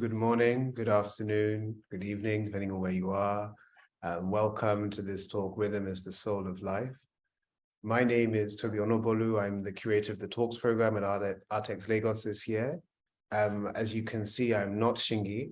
good morning, good afternoon, good evening, depending on where you are. Welcome to this talk, Rhythm is the Soul of Life. My name is Toby Onobolu. I'm the curator of the Talks program at Artex Lagos this year. As you can see, I'm not Shingi.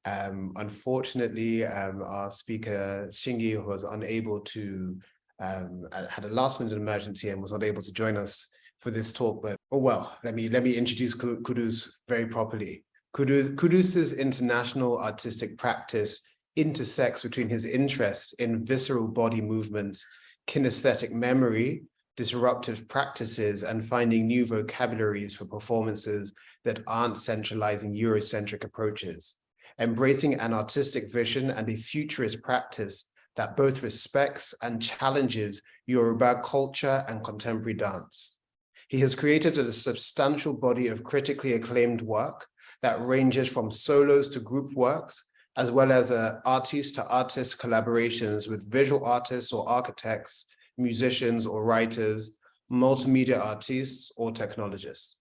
Unfortunately, our speaker, Shingi, was unable to, had a last-minute emergency and was not able to join us for this talk, but oh well, let me introduce Kudus very properly. Kudus's international artistic practice intersects between his interest in visceral body movements, kinesthetic memory, disruptive practices, and finding new vocabularies for performances that aren't centralizing Eurocentric approaches, embracing an artistic vision and a futurist practice that both respects and challenges Yoruba culture and contemporary dance. He has created a substantial body of critically acclaimed work that ranges from solos to group works, as well as artist-to-artist collaborations with visual artists or architects, musicians or writers, multimedia artists or technologists.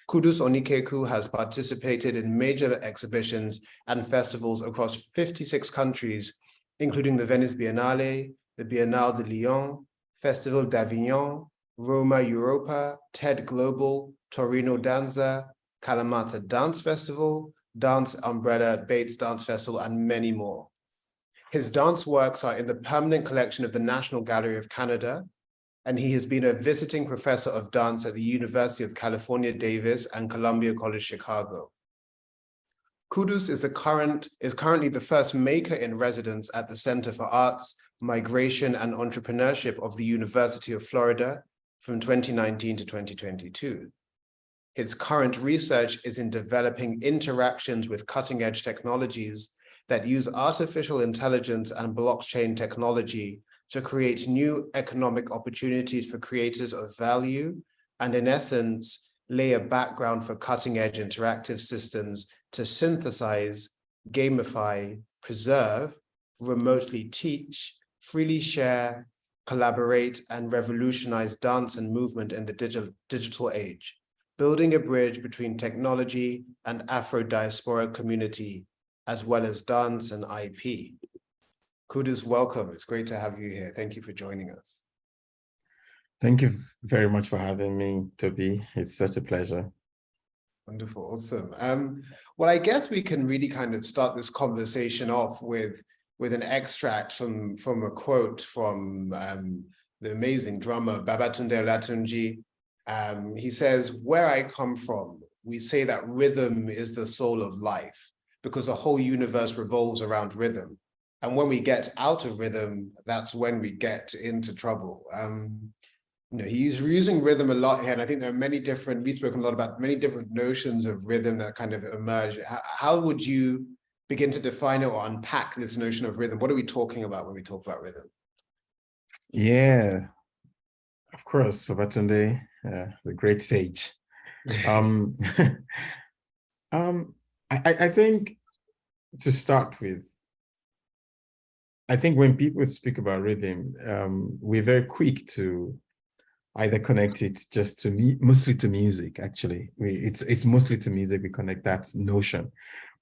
Kudus Onikeku has participated in major exhibitions and festivals across 56 countries, including the Venice Biennale, the Biennale de Lyon, Festival d'Avignon, Roma Europa, TED Global, Torino Danza, Kalamata Dance Festival, Dance Umbrella Bates Dance Festival, and many more. His dance works are in the permanent collection of the National Gallery of Canada, and he has been a visiting professor of dance at the University of California, Davis and Columbia College, Chicago. Kudus is currently the first maker in residence at the Center for Arts, Migration and Entrepreneurship of the University of Florida from 2019 to 2022. His current research is in developing interactions with cutting-edge technologies that use artificial intelligence and blockchain technology to create new economic opportunities for creators of value, and in essence, lay a background for cutting-edge interactive systems to synthesize, gamify, preserve, remotely teach, freely share, collaborate, and revolutionize dance and movement in the digital age, building a bridge between technology and Afro-diaspora community, as well as dance and IP. Kudus, welcome. It's great to have you here. Thank you for joining us. Thank you very much for having me, Toby. It's such a pleasure. Wonderful, awesome. Well, I guess we can really kind of start this conversation off with an extract from a quote from the amazing drummer Babatunde Olatunji. He says, "Where I come from, we say that rhythm is the soul of life because the whole universe revolves around rhythm. And when we get out of rhythm, that's when we get into trouble." He's using rhythm a lot here, and I think there are many different, we've spoken a lot about many different notions of rhythm that kind of emerge. How would you begin to define or unpack this notion of rhythm? What are we talking about when we talk about rhythm? Yeah, of course, Babatunde, the great sage. I think to start with, I think when people speak about rhythm, we're very quick to either connect it just to mostly to music. Actually, it's mostly to music. We connect that notion,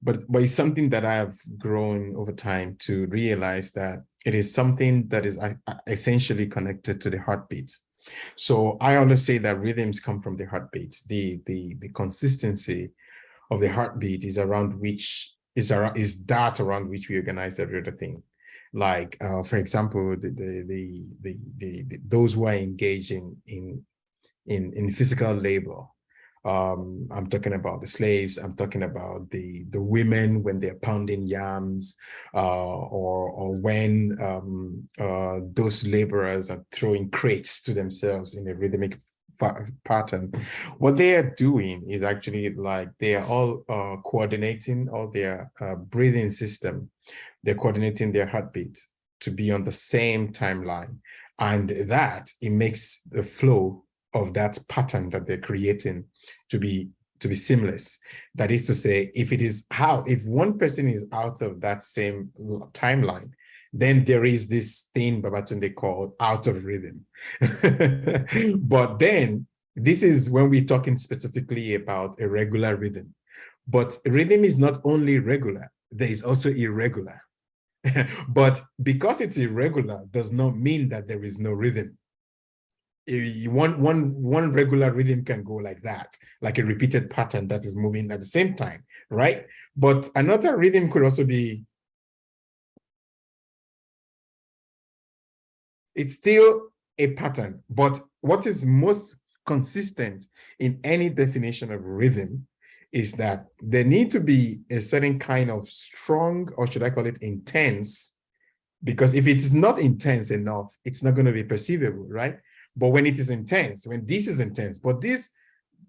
but it's something that I have grown over time to realize that it is something that is essentially connected to the heartbeat. So I always say that rhythms come from the heartbeat. The consistency of the heartbeat is around which around which we organize every other thing. Like, for example, those who are engaged in physical labor. I'm talking about the slaves. I'm talking about the women when they're pounding yams, or when those laborers are throwing crates to themselves in a rhythmic pattern. What they are doing is actually like they are all coordinating all their breathing system. They're coordinating their heartbeats to be on the same timeline, and that it makes the flow of that pattern that they're creating to be seamless. That is to say, if one person is out of that same timeline, then there is this thing Babatunde called out of rhythm. But then this is when we're talking specifically about a regular rhythm. But rhythm is not only regular, there is also irregular. But because it's irregular does not mean that there is no rhythm. One regular rhythm can go like that, like a repeated pattern that is moving at the same time, right? But another rhythm could also be, it's still a pattern, but what is most consistent in any definition of rhythm is that there need to be a certain kind of strong, or should I call it intense, because if it's not intense enough, it's not going to be perceivable, right? But when it is intense, when this is intense, but this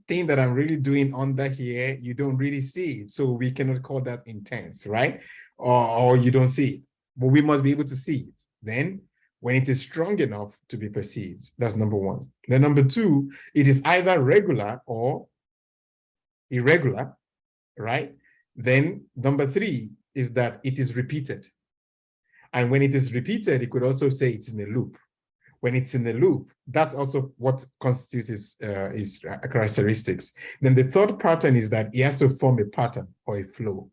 thing that I'm really doing under here, you don't really see it. So we cannot call that intense, right? Or you don't see it, but we must be able to see it. Then when it is strong enough to be perceived, that's number one. Then number two, it is either regular or irregular, right? Then number three is that it is repeated. And when it is repeated, it could also say it's in a loop. When it's in a loop, that's also what constitutes its characteristics. Then the third pattern is that it has to form a pattern or a flow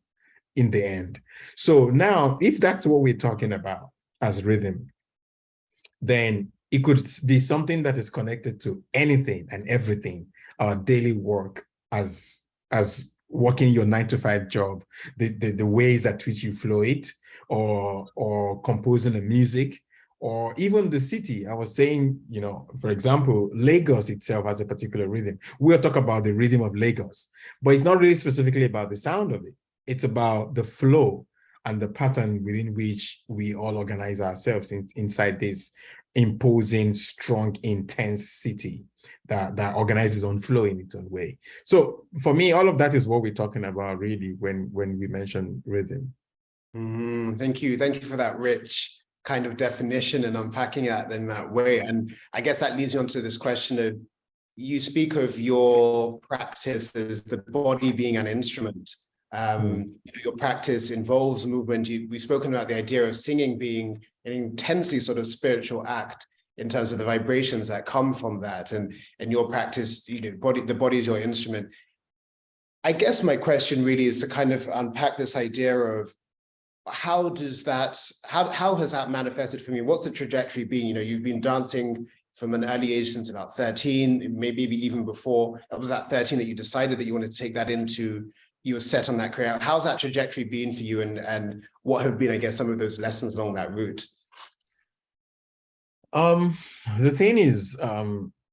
in the end. So now, if that's what we're talking about as rhythm, then it could be something that is connected to anything and everything, our daily work, as working your 9-to-5 job, the ways at which you flow it, or composing a music, or even the city. I was saying, for example, Lagos itself has a particular rhythm. We'll talk about the rhythm of Lagos, but it's not really specifically about the sound of it. It's about the flow and the pattern within which we all organize ourselves inside this imposing, strong, intense city that organizes on flow in its own way. So for me, all of that is what we're talking about really when we mention rhythm. Thank you for that rich kind of definition and unpacking that in that way. And I guess that leads me on to this question of, you speak of your practice as the body being an instrument. Your practice involves movement. We've spoken about the idea of singing being an intensely sort of spiritual act in terms of the vibrations that come from that, and your practice, the body is your instrument. I guess my question really is to kind of unpack this idea of how has that manifested for me? What's the trajectory been? You've been dancing from an early age since about 13, maybe even before. It was at 13 that you decided that you wanted to take that into, you were set on that career. How's that trajectory been for you, and what have been, I guess, some of those lessons along that route? The thing is,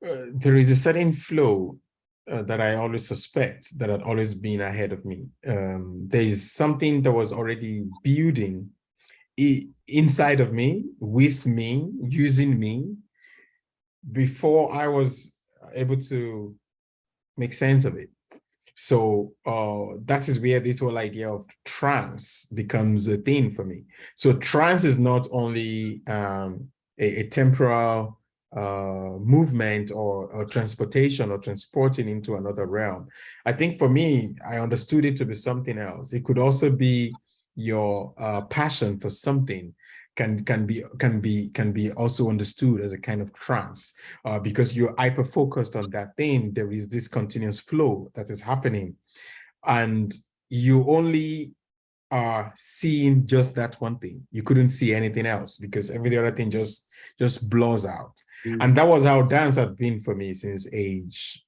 there is a certain flow that I always suspect that had always been ahead of me. There is something that was already building inside of me, with me, using me, before I was able to make sense of it. So that is where this whole idea of trance becomes a thing for me. So trance is not only a temporal movement or transportation or transporting into another realm. I think for me, I understood it to be something else. It could also be your passion for something can be also understood as a kind of trance, because you're hyper focused on that thing. There is this continuous flow that is happening, and you only are seeing just that one thing. You couldn't see anything else because every other thing just blurs out. And that was how dance had been for me since age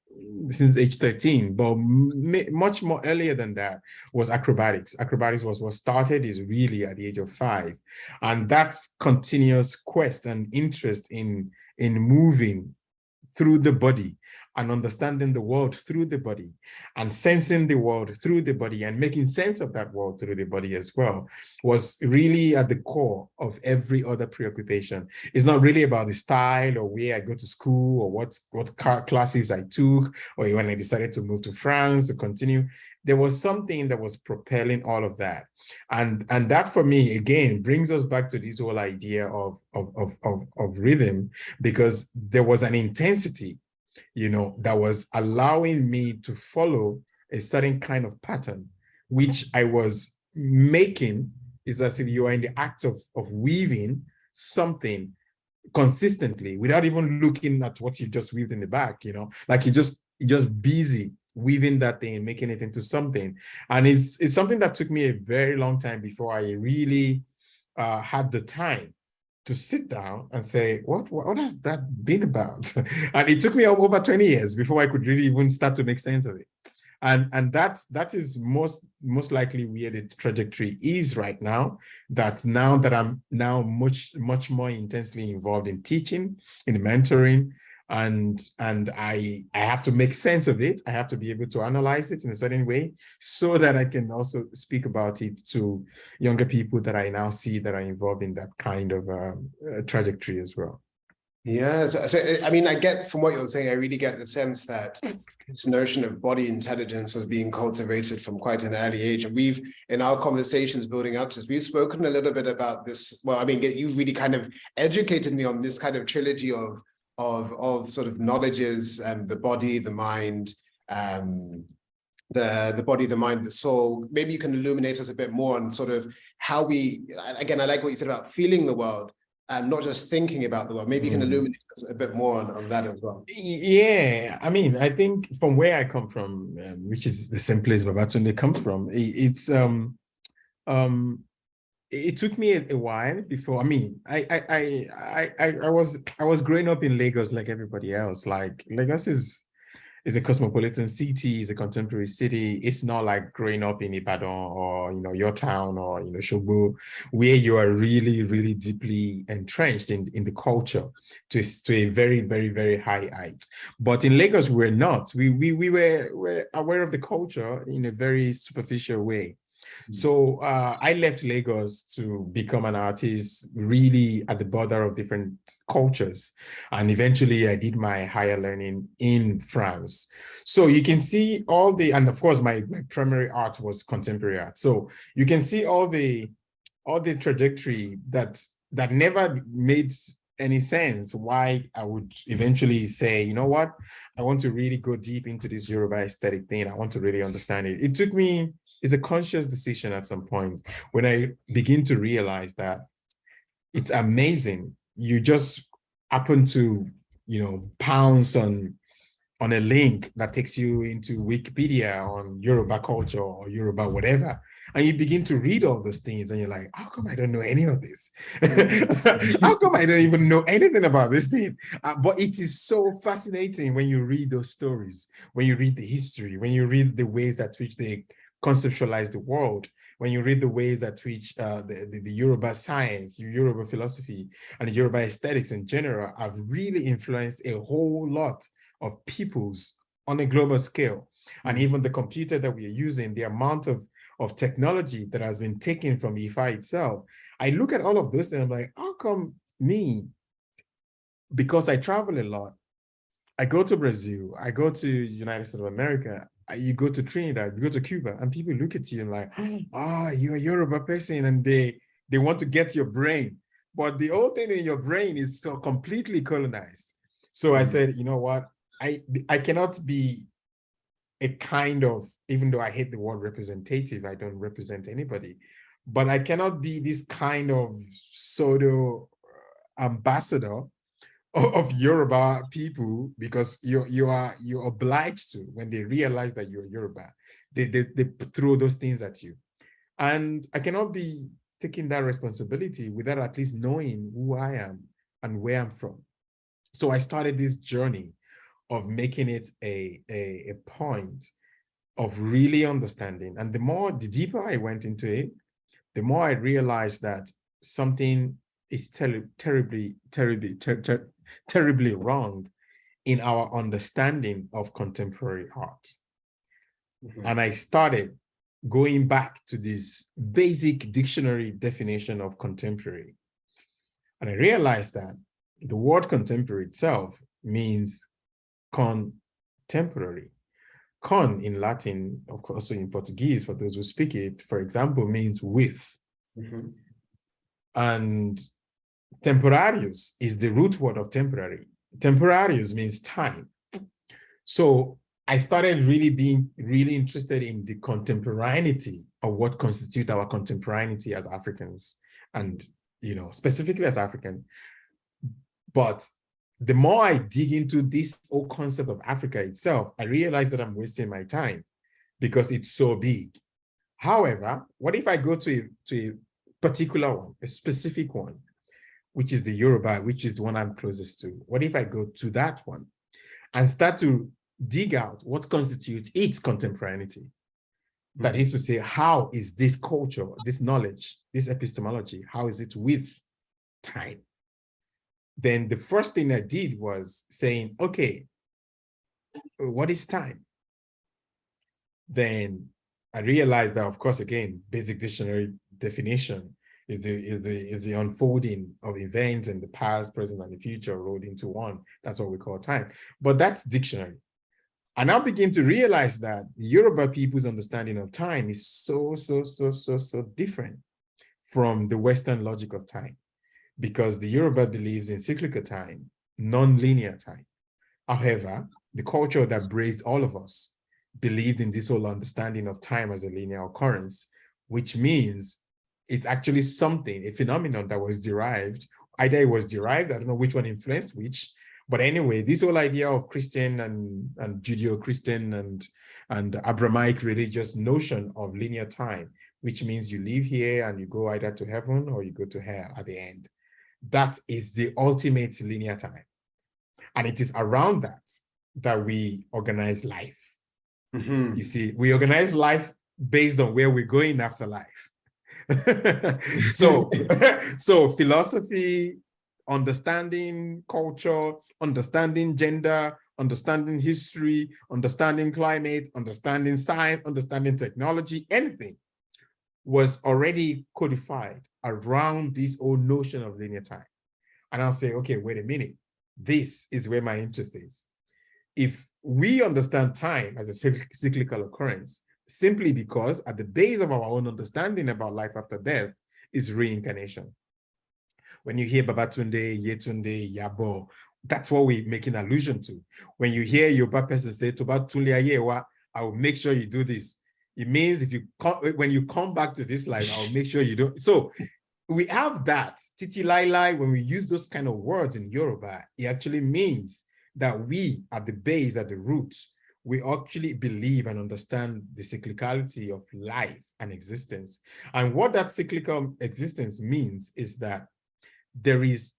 13, but much more earlier than that was acrobatics. Acrobatics was what started is really at the age of 5, and that's continuous quest and interest in moving through the body and understanding the world through the body and sensing the world through the body and making sense of that world through the body as well was really at the core of every other preoccupation. It's not really about the style or where I go to school or what classes I took, or when I decided to move to France to continue. There was something that was propelling all of that. And that for me, again, brings us back to this whole idea of rhythm, because there was an intensity, that was allowing me to follow a certain kind of pattern, which I was making. Is as if you are in the act of weaving something consistently without even looking at what you just weaved in the back, like you're just busy weaving that thing, making it into something. And it's something that took me a very long time before I really had the time to sit down and say, what has that been about? And it took me over 20 years before I could really even start to make sense of it. And that is most likely where the trajectory is right now. That now that I'm now much more intensely involved in teaching, in mentoring, and I have to make sense of it. I have to be able to analyze it in a certain way so that I can also speak about it to younger people that I now see that are involved in that kind of trajectory as well. Yeah, so I mean, I get from what you're saying, I really get the sense that this notion of body intelligence was being cultivated from quite an early age. And we've, in our conversations building up to this, we've spoken a little bit about this. Well, I mean, you've really kind of educated me on this kind of trilogy of sort of knowledges, the body, the mind, the body, the mind, the soul. Maybe you can illuminate us a bit more on sort of how we, again, I like what you said about feeling the world, and not just thinking about the world. Maybe you can illuminate us a bit more on that as well. Yeah, I mean, I think from where I come from, which is the same place Babatunde comes from, it took me a while before. I mean, I was growing up in Lagos like everybody else. Like Lagos is a cosmopolitan city, is a contemporary city. It's not like growing up in Ibadan or your town or Shogbo, where you are really, really deeply entrenched in the culture to a very, very, very high height. But in Lagos, we're not. We were aware of the culture in a very superficial way. So I left Lagos to become an artist really at the border of different cultures. And eventually I did my higher learning in France. So you can see and of course my primary art was contemporary art. So you can see all the trajectory that never made any sense why I would eventually say, you know what, I want to really go deep into this Yoruba aesthetic thing. I want to really understand it. It took me, it's a conscious decision at some point when I begin to realize that it's amazing. You just happen to, pounce on a link that takes you into Wikipedia on Yoruba culture or Yoruba whatever. And you begin to read all those things and you're like, how come I don't know any of this? How come I don't even know anything about this thing? But it is so fascinating when you read those stories, when you read the history, when you read the ways at which they conceptualize the world, when you read the ways at which the Yoruba science, Yoruba philosophy, and the Yoruba aesthetics in general have really influenced a whole lot of peoples on a global scale. And even the computer that we are using, the amount of technology that has been taken from Ifa itself. I look at all of those things, I'm like, how come me? Because I travel a lot. I go to Brazil, I go to United States of America, you go to Trinidad, you go to Cuba, and people look at you and like, you're a Yoruba person, and they want to get your brain. But the whole thing in your brain is so completely colonized. So I said, you know what? I cannot be a kind of, even though I hate the word representative, I don't represent anybody, but I cannot be this kind of pseudo ambassador of Yoruba people, because you're obliged to. When they realize that you're Yoruba, they throw those things at you. And I cannot be taking that responsibility without at least knowing who I am and where I'm from. So I started this journey of making it a point of really understanding. And the deeper I went into it, the more I realized that something is terribly wrong in our understanding of contemporary art. And I started going back to this basic dictionary definition of contemporary. And I realized that the word contemporary itself means contemporary. Con in Latin, of course, also in Portuguese, for those who speak it, for example, means with. And temporarius is the root word of temporary. Temporarius means time. So I started really being really interested in the contemporaneity of what constitutes our contemporaneity as Africans, and specifically as African. But the more I dig into this whole concept of Africa itself, I realize that I'm wasting my time because it's so big. However, what if I go to a particular one, a specific one, which is the Yoruba, which is the one I'm closest to? What if I go to that one and start to dig out what constitutes its contemporaneity? That is to say, how is this culture, this knowledge, this epistemology, how is it with time? Then the first thing I did was saying, okay, what is time? Then I realized that, of course, again, basic dictionary definition is the unfolding of events in the past, present, and the future rolled into one. That's what we call time. But that's dictionary. I now begin to realize that Yoruba people's understanding of time is so different from the Western logic of time, because the Yoruba believes in cyclical time, non-linear time. However, the culture that raised all of us believed in this whole understanding of time as a linear occurrence, which means it's actually something, a phenomenon that was derived. Either it was derived, I don't know which one influenced which, but anyway, this whole idea of Christian and Judeo-Christian and Abrahamic religious notion of linear time, which means you live here and you go either to heaven or you go to hell at the end. That is the ultimate linear time. And it is around that we organize life. You see, we organize life based on where we're going after life. So philosophy, understanding culture, understanding gender, understanding history, understanding climate, understanding science, understanding technology, anything was already codified around this whole notion of linear time. And I'll say, okay, wait a minute. This is where my interest is. If we understand time as a cyclical occurrence, simply because at the base of our own understanding about life after death is reincarnation. When you hear Babatunde, Yetunde, Yabo, that's what we're making allusion to. When you hear Yoruba person say, Tobatunle Ayewa, I will make sure you do this. It means when you come back to this life, I'll make sure you don't. So we have that. Titi Lailai, when we use those kind of words in Yoruba, it actually means that we, at the base, at the root, we actually believe and understand the cyclicality of life and existence. And what that cyclical existence means is that there is,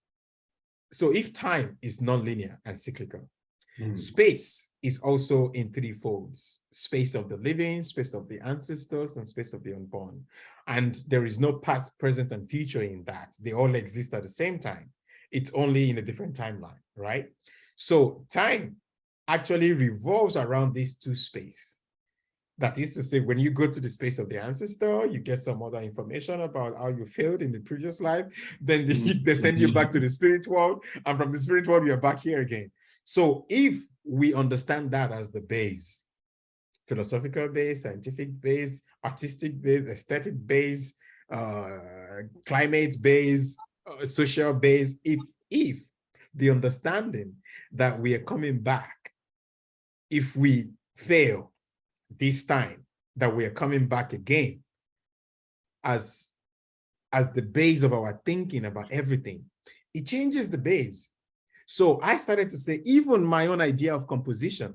so if time is non-linear and cyclical, space is also in three folds: space of the living, space of the ancestors, and space of the unborn. And there is no past, present, and future in that. They all exist at the same time. It's only in a different timeline, right? So time actually revolves around these two spaces. That is to say, when you go to the space of the ancestor, you get some other information about how you failed in the previous life. Then they send you back to the spirit world. And from the spirit world, you're back here again. So if we understand that as the base, philosophical base, scientific base, artistic base, aesthetic base, climate base, social base, if the understanding that we are coming back, if we fail this time, that we are coming back again as the base of our thinking about everything, it changes the base. So I started to say, even my own idea of composition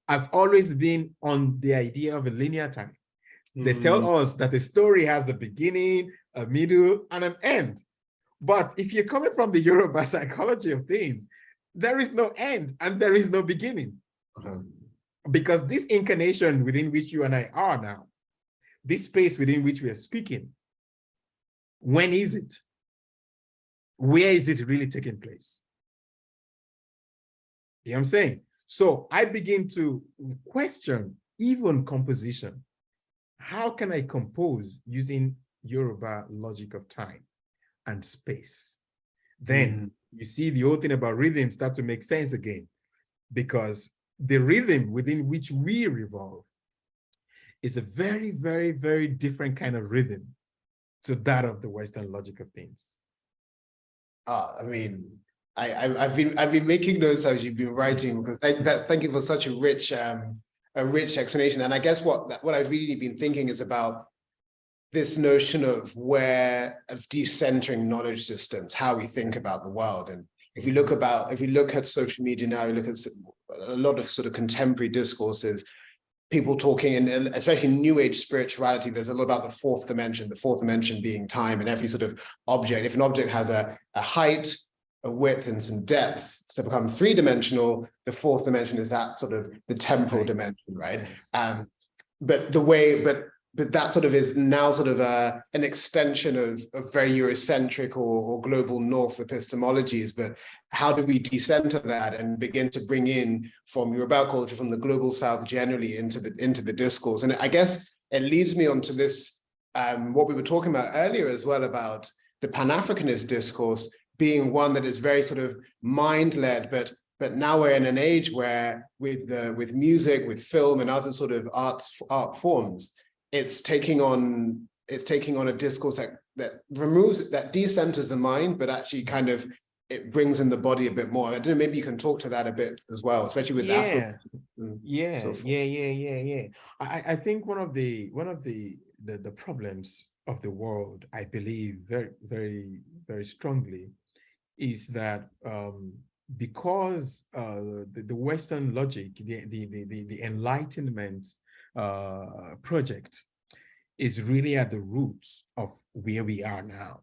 has always been on the idea of a linear time. They tell us that a story has the beginning, a middle, and an end. But if you're coming from the Yoruba psychology of things, there is no end and there is no beginning. Because this incarnation within which you and I are now, this space within which we are speaking, when is it? Where is it really taking place? You know what I'm saying? So I begin to question even composition. How can I compose using Yoruba logic of time and space? Then you see the whole thing about rhythm start to make sense again, because the rhythm within which we revolve is a very, very, very different kind of rhythm to that of the Western logic of things. I mean, I've been making notes as you've been writing, because thank you for such a rich explanation. And I guess what I've really been thinking is about this notion of decentering knowledge systems, how we think about the world. And if you look at social media now, you look at a lot of sort of contemporary discourses, people talking, and especially new age spirituality, there's a lot about the fourth dimension being time, and every sort of object, if an object has a height, a width, and some depth to become three-dimensional, the fourth dimension is that sort of the temporal dimension, right? But that sort of is now sort of an extension of very Eurocentric or global North epistemologies. But how do we decenter that and begin to bring in from Yoruba culture, from the global South generally into the discourse? And I guess it leads me on to this, what we were talking about earlier as well, about the Pan-Africanist discourse being one that is very sort of mind-led, but now we're in an age where with music, with film and other sort of art forms, it's taking on a discourse that removes, that decenters the mind, but actually kind of it brings in the body a bit more. I don't know, maybe you can talk to that a bit as well, especially with Afro. I think one of the problems of the world, I believe very, very, very strongly, is that because the Western logic, the Enlightenment project is really at the roots of where we are now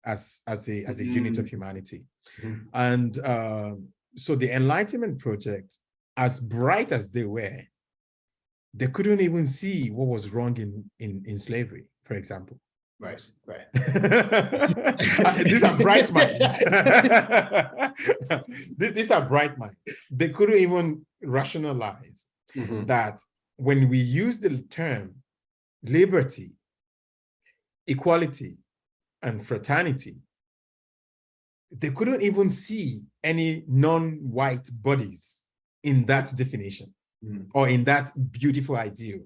as a unit of humanity. And so the Enlightenment project, as bright as they were, they couldn't even see what was wrong in slavery, for example. Right. These are bright minds. These are bright minds. They couldn't even rationalize that when we use the term liberty, equality, and fraternity, they couldn't even see any non-white bodies in that definition or in that beautiful ideal,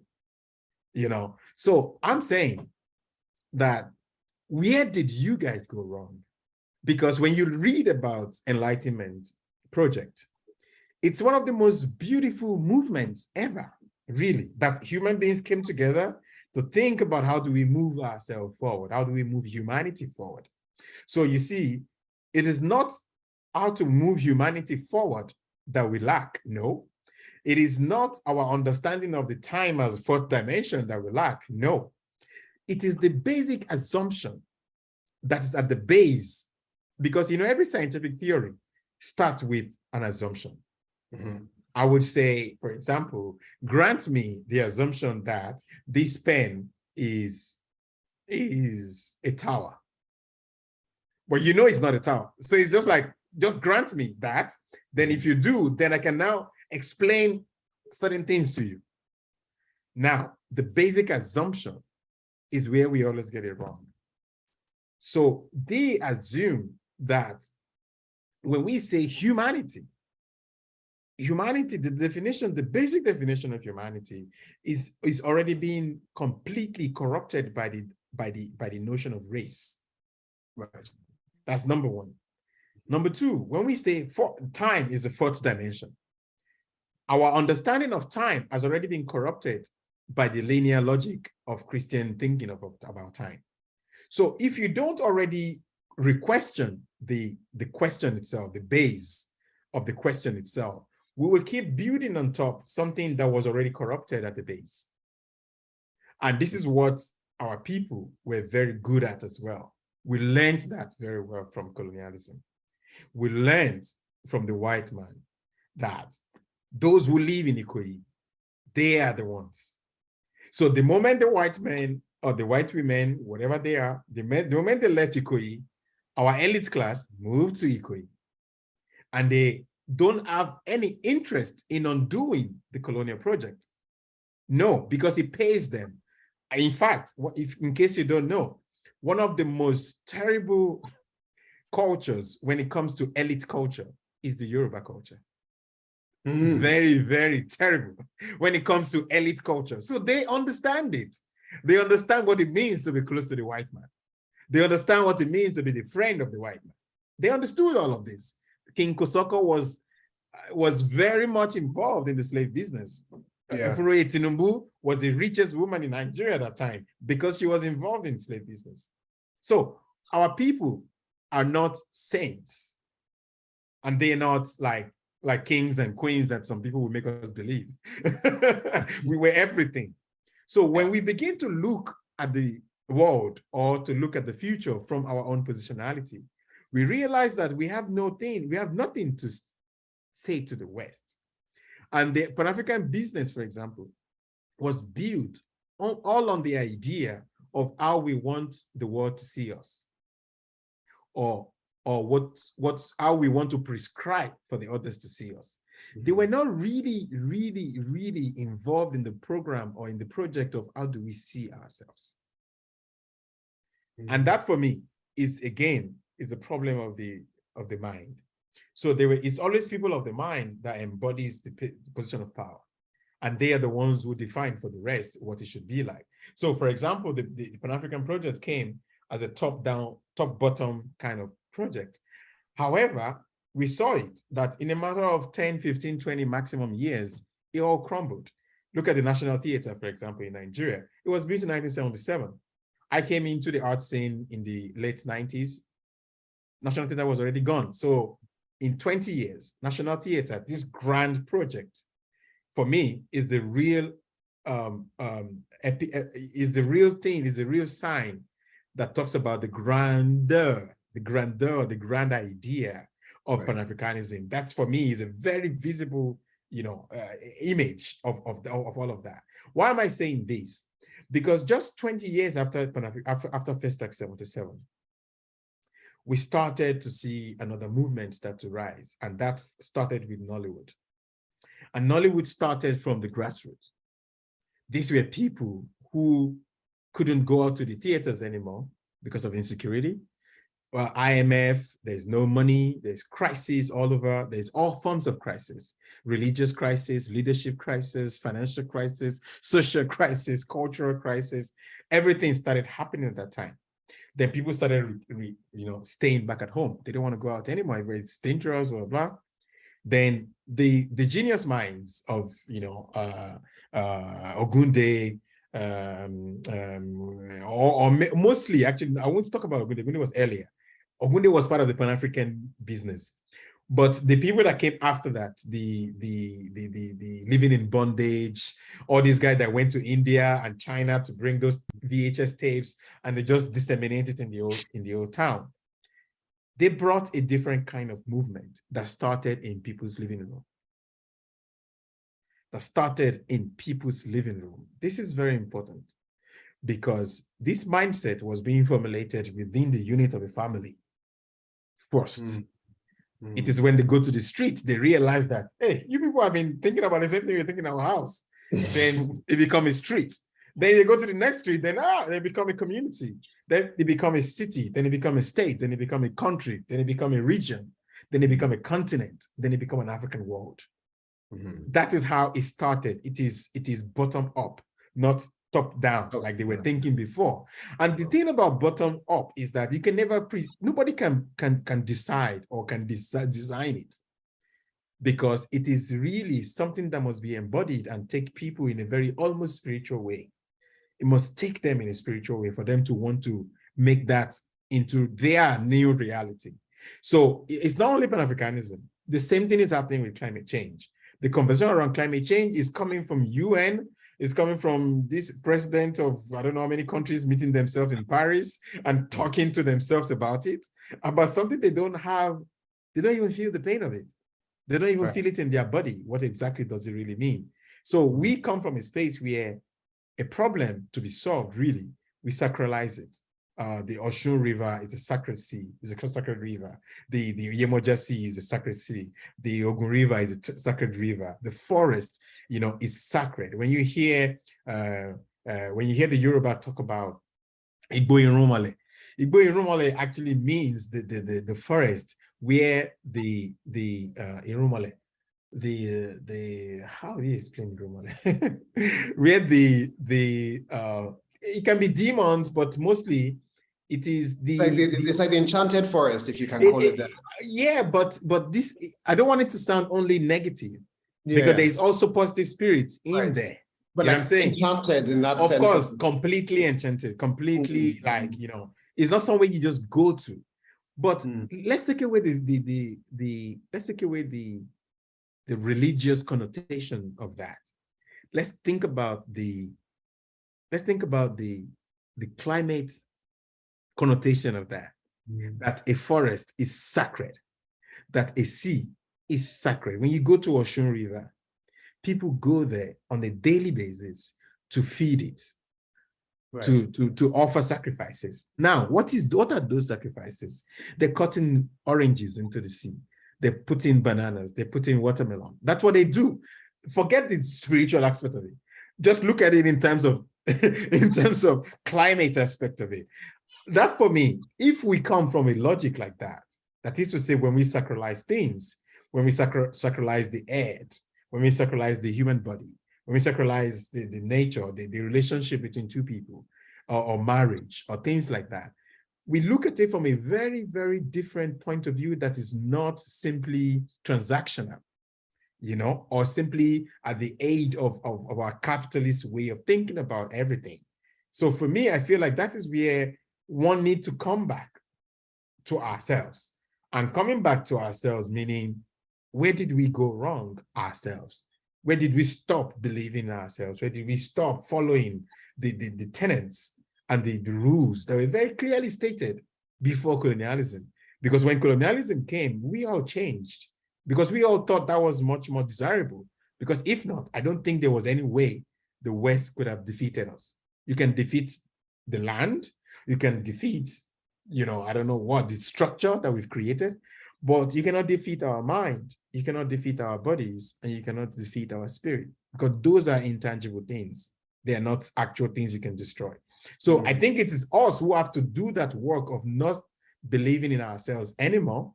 So I'm saying that where did you guys go wrong? Because when you read about Enlightenment project, it's one of the most beautiful movements ever, really, that human beings came together to think about how do we move ourselves forward? How do we move humanity forward? So you see, it is not how to move humanity forward that we lack. No, it is not our understanding of the time as a fourth dimension that we lack. No, it is the basic assumption that is at the base, because every scientific theory starts with an assumption. I would say, for example, grant me the assumption that this pen is a tower. But it's not a tower. So it's just like, just grant me that. Then if you do, then I can now explain certain things to you. Now, the basic assumption is where we always get it wrong. So they assume that when we say humanity, the basic definition of humanity is already being completely corrupted by the notion of race. Right. That's number one. Number two, when we say time is the fourth dimension, our understanding of time has already been corrupted by the linear logic of Christian thinking about time. So if you don't already re-question the question itself, the base of the question itself, we will keep building on top something that was already corrupted at the base. And this is what our people were very good at as well. We learned that very well from colonialism. We learned from the white man that those who live in Ikoyi, they are the ones. So the moment the white men or the white women, whatever they are, the moment they left Ikoyi, our elite class moved to Ikoyi. And they don't have any interest in undoing the colonial project. No, because it pays them. In fact, in case you don't know, one of the most terrible cultures when it comes to elite culture is the Yoruba culture. Very, very terrible when it comes to elite culture. So they understand it. They understand what it means to be close to the white man. They understand what it means to be the friend of the white man. They understood all of this. King Kosoko was very much involved in the slave business. Furoye Tinubu was the richest woman in Nigeria at that time because she was involved in slave business. So our people are not saints. and they're not like kings and queens that some people will make us believe. We were everything. So when we begin to look at the world or to look at the future from our own positionality, we realize that we have nothing to say to the West. And the Pan-African business, for example, was built all on the idea of how we want the world to see us, or how we want to prescribe for the others to see us. Mm-hmm. They were not really involved in the program or in the project of how do we see ourselves. Mm-hmm. And that for me is a problem of the mind. So it's always people of the mind that embodies the position of power. And they are the ones who define for the rest what it should be like. So for example, the Pan-African project came as a top-bottom kind of project. However, we saw it that in a matter of 10, 15, 20 maximum years, it all crumbled. Look at the National Theatre, for example, in Nigeria. It was built in 1977. I came into the art scene in the late 90s. National Theatre was already gone. So in 20 years, National Theatre, this grand project, for me, is the real thing, is the real sign that talks about the grand idea of Pan-Africanism. That's, for me, is a very visible, image of all of that. Why am I saying this? Because just 20 years after Festac 77, we started to see another movement start to rise, and that started with Nollywood. And Nollywood started from the grassroots. These were people who couldn't go out to the theaters anymore because of insecurity. Well, IMF, there's no money, there's crisis all over, there's all forms of crisis: religious crisis, leadership crisis, financial crisis, social crisis, cultural crisis. Everything started happening at that time. Then people started, staying back at home. They don't want to go out anymore. It's dangerous, blah, blah. Then the genius minds of, Ogunde, or mostly, actually, I won't talk about Ogunde. Ogunde was earlier. Ogunde was part of the Pan-African business. But the people that came after that, the living in bondage, all these guys that went to India and China to bring those VHS tapes, and they just disseminated it in the old town. They brought a different kind of movement that started in people's living room. This is very important, because this mindset was being formulated within the unit of a family first. It is when they go to the streets, they realize that, hey, you people have been thinking about the same thing you're thinking in our house. Then it becomes a street. Then they go to the next street, then they become a community. Then they become a city, then they become a state, then they become a country, then they become a region, then they become a continent, then they become an African world. That is how it started. It is bottom up, not top down, like they were thinking before. And the thing about bottom up is that you can never nobody can decide or can design it, because it is really something that must be embodied and take people in a very almost spiritual way. It must take them in a spiritual way for them to want to make that into their new reality. So it's not only Pan-Africanism. The same thing is happening with climate change. The conversation around climate change is coming from UN, is coming from this president of, I don't know how many countries, meeting themselves in Paris and talking to themselves about it, about something they don't have. They don't even feel the pain of it. They don't even feel it in their body. What exactly does it really mean? So we come from a space where a problem to be solved, really, we sacralize it. The Oshun River is a sacred sea, is a sacred river. The Yemoja Sea is a sacred sea. The Ogun River is a sacred river. The forest, is sacred. When you hear the Yoruba talk about Igbo Irumale, Igbo Irumale actually means the forest where the Irumale, how do you explain Irumale? Where it can be demons, but mostly it is it's like the enchanted forest, if you can call it that. Yeah, but this, I don't want it to sound only negative, because there is also positive spirits in there. But I'm saying, enchanted in that sense. Of course, completely enchanted, completely it's not somewhere you just go to. But let's take away let's take away the religious connotation of that. Let's think about the climate connotation of that. That a forest is sacred, that a sea is sacred. When you go to Ocean River, people go there on a daily basis to feed it, right, to offer sacrifices. Now, what are those sacrifices? They're cutting oranges into the sea. They're putting bananas. They're putting watermelon. That's what they do. Forget the spiritual aspect of it. Just look at it in terms of in terms of climate aspect of it. That, for me, if we come from a logic like that, that is to say, when we sacralize things, when we sacralize the earth, when we sacralize the human body, when we sacralize the nature, the relationship between two people, or marriage, or things like that, we look at it from a very, very different point of view that is not simply transactional, you know, or simply at the aid of our capitalist way of thinking about everything. So for me, I feel like that is where one needs to come back to ourselves. And coming back to ourselves, meaning, where did we go wrong ourselves? Where did we stop believing in ourselves? Where did we stop following the tenets and the rules that were very clearly stated before colonialism? Because when colonialism came, we all changed, because we all thought that was much more desirable. Because if not, I don't think there was any way the West could have defeated us. You can defeat the land, you can defeat, you know, I don't know what, the structure that we've created, but you cannot defeat our mind, you cannot defeat our bodies, and you cannot defeat our spirit, because those are intangible things. They are not actual things you can destroy. So I think it is us who have to do that work of not believing in ourselves anymore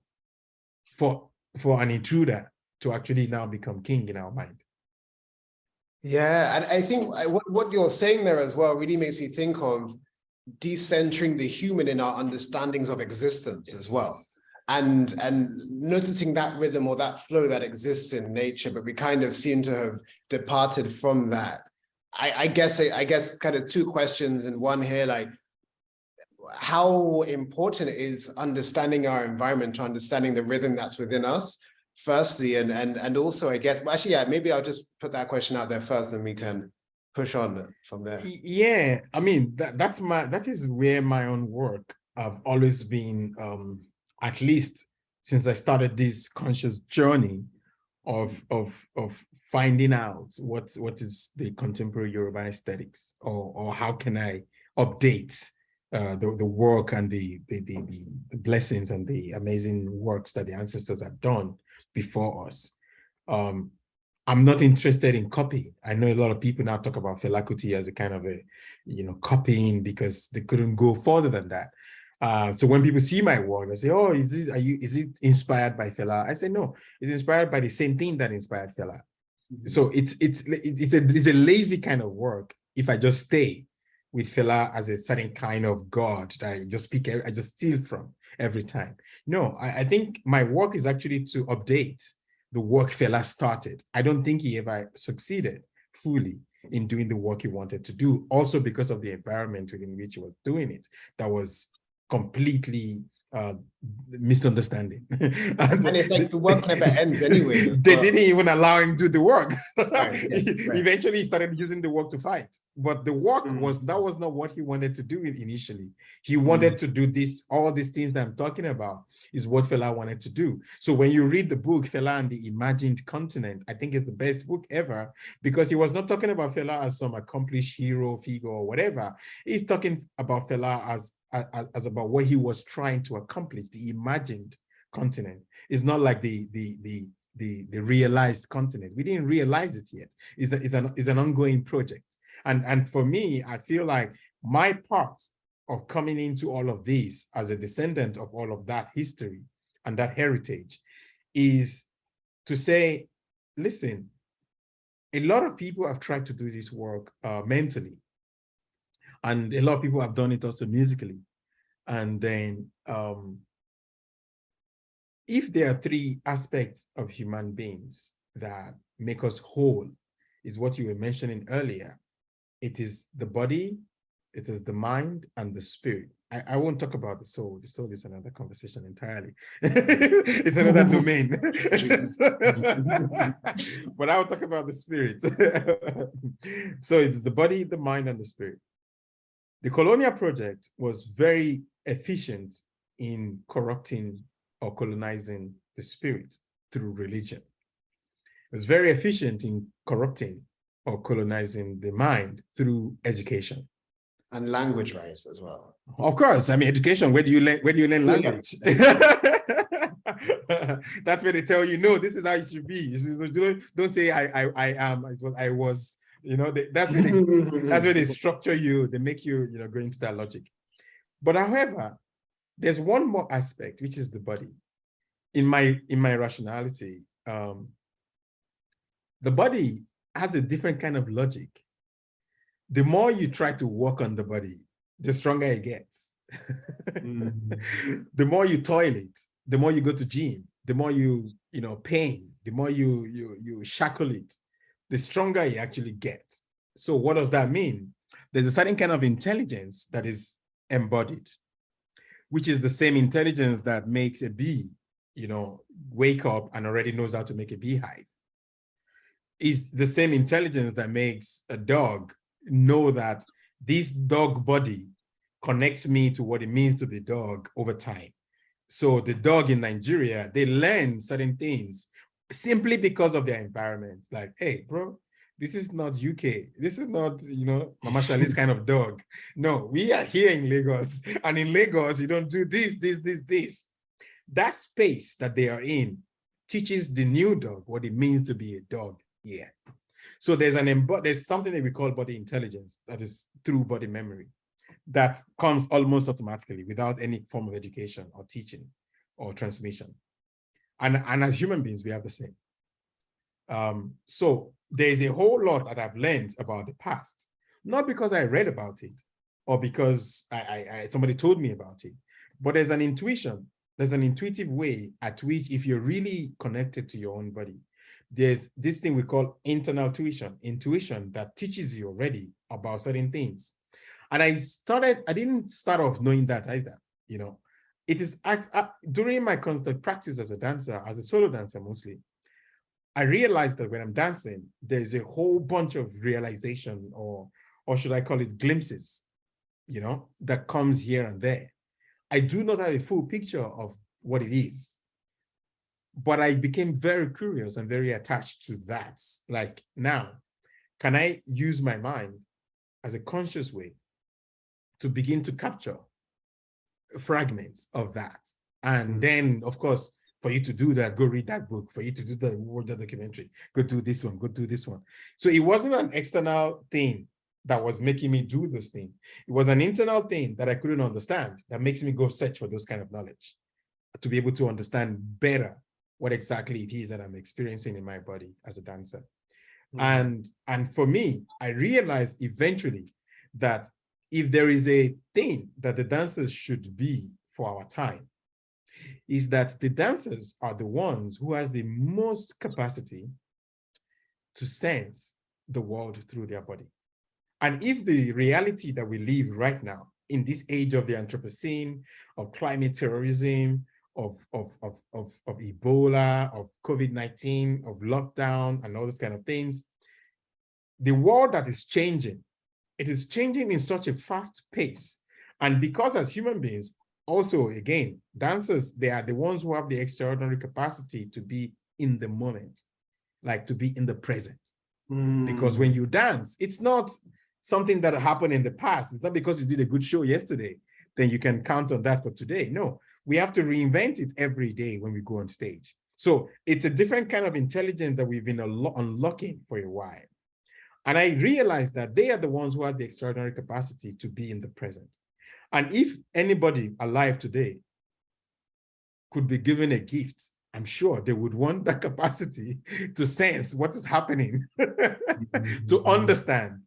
for an intruder to actually now become king in our mind. Yeah, and I think what you're saying there as well really makes me think of decentering the human in our understandings of existence as well, and noticing that rhythm or that flow that exists in nature, but we kind of seem to have departed from that. I guess kind of two questions in one here, like, how important is understanding our environment to understanding the rhythm that's within us, firstly, and also, I guess, well, actually, yeah, maybe I'll just put that question out there first, and we can push on from there. Yeah, I mean, that is where my own work have always been, at least since I started this conscious journey of finding out what is the contemporary Yoruba aesthetics, or how can I update the work and the blessings and the amazing works that the ancestors have done before us. I'm not interested in copy. I know a lot of people now talk about Fela Kuti as a kind of a, you know, copying, because they couldn't go further than that. So when people see my work, they say, "Oh, is it inspired by Fela?" I say, "No, it's inspired by the same thing that inspired Fela." So it's a lazy kind of work if I just stay with Fela as a certain kind of God that I just steal from every time. No, I think my work is actually to update the work Fela started. I don't think he ever succeeded fully in doing the work he wanted to do, also because of the environment within which he was doing it that was completely misunderstanding. And it's like the work never ends anyway. They didn't even allow him to do the work. Right, yeah, right. Eventually, he started using the work to fight. But the work was not what he wanted to do initially. He wanted to do all these things that I'm talking about is what Fela wanted to do. So when you read the book, Fela and the Imagined Continent, I think it's the best book ever, because he was not talking about Fela as some accomplished hero figure or whatever. He's talking about Fela as about what he was trying to accomplish, the imagined continent. It's not like the realized continent. We didn't realize it yet. It's an ongoing project. And for me, I feel like my part of coming into all of this as a descendant of all of that history and that heritage is to say, listen, a lot of people have tried to do this work mentally. And a lot of people have done it also musically. And then if there are three aspects of human beings that make us whole, is what you were mentioning earlier. It is the body, it is the mind, and the spirit. I won't talk about the soul. The soul is another conversation entirely. It's another domain. But I'll talk about the spirit. So it's the body, the mind, and the spirit. The colonial project was very efficient in corrupting or colonizing the spirit through religion. It was very efficient in corrupting or colonizing the mind through education. And language rights as well. Of course, I mean, education, where do you learn language? That's where they tell you, no, this is how it should be. Don't say I am, it's what I was, that's where they structure you, they make you, go into that logic. But however, there's one more aspect, which is the body. In my rationality, the body has a different kind of logic. The more you try to work on the body, the stronger it gets. The more you toil it, the more you go to gym, the more you pain, the more you shackle it, the stronger it actually gets. So what does that mean? There's a certain kind of intelligence that is embodied, which is the same intelligence that makes a bee, wake up and already knows how to make a beehive. Is the same intelligence that makes a dog know that this dog body connects me to what it means to the dog over time. So the dog in Nigeria, they learn certain things simply because of their environment. Like, hey, bro, this is not UK. This is not, Mama Shali's kind of dog. No, we are here in Lagos. And in Lagos, you don't do this. That space that they are in teaches the new dog what it means to be a dog here. So there's something that we call body intelligence that is through body memory that comes almost automatically without any form of education or teaching or transmission. And as human beings, we have the same. So there's a whole lot that I've learned about the past, not because I read about it or because somebody told me about it, but there's an intuition. There's an intuitive way at which, if you're really connected to your own body, there's this thing we call internal intuition that teaches you already about certain things. And I didn't start off knowing that either, It is during my constant practice as a dancer, as a solo dancer mostly, I realized that when I'm dancing, there's a whole bunch of realization or should I call it glimpses, that comes here and there. I do not have a full picture of what it is. But I became very curious and very attached to that. Like, now, can I use my mind as a conscious way to begin to capture fragments of that? And then, of course, for you to do that, go read that book. For you to do the World documentary, go do this one, go do this one. So it wasn't an external thing that was making me do those things. It was an internal thing that I couldn't understand that makes me go search for those kind of knowledge to be able to understand better what exactly it is that I'm experiencing in my body as a dancer. And for me, I realized eventually that if there is a thing that the dancers should be for our time, is that the dancers are the ones who has the most capacity to sense the world through their body. And if the reality that we live right now in this age of the Anthropocene, of climate terrorism, of Ebola, of COVID-19, of lockdown, and all those kind of things, the world that is changing, it is changing in such a fast pace. And because as human beings, also, again, dancers, they are the ones who have the extraordinary capacity to be in the moment, like to be in the present. Because when you dance, it's not something that happened in the past. It's not because you did a good show yesterday, then you can count on that for today. No, we have to reinvent it every day when we go on stage. So it's a different kind of intelligence that we've been unlocking for a while. And I realized that they are the ones who have the extraordinary capacity to be in the present. And if anybody alive today could be given a gift, I'm sure they would want that capacity to sense what is happening, to understand,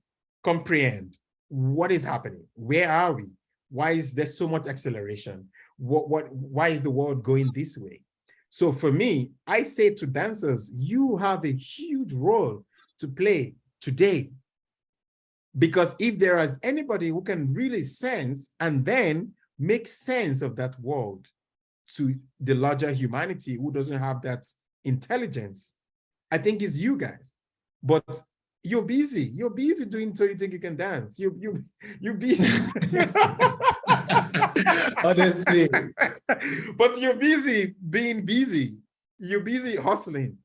comprehend what is happening. Where are we? Why is there so much acceleration? Why is the world going this way? So for me, I say to dancers, you have a huge role to play today. Because if there is anybody who can really sense and then make sense of that world to the larger humanity who doesn't have that intelligence, I think it's you guys. But you're busy doing so you think you can dance. You're busy. Honestly. But you're busy being busy. You're busy hustling.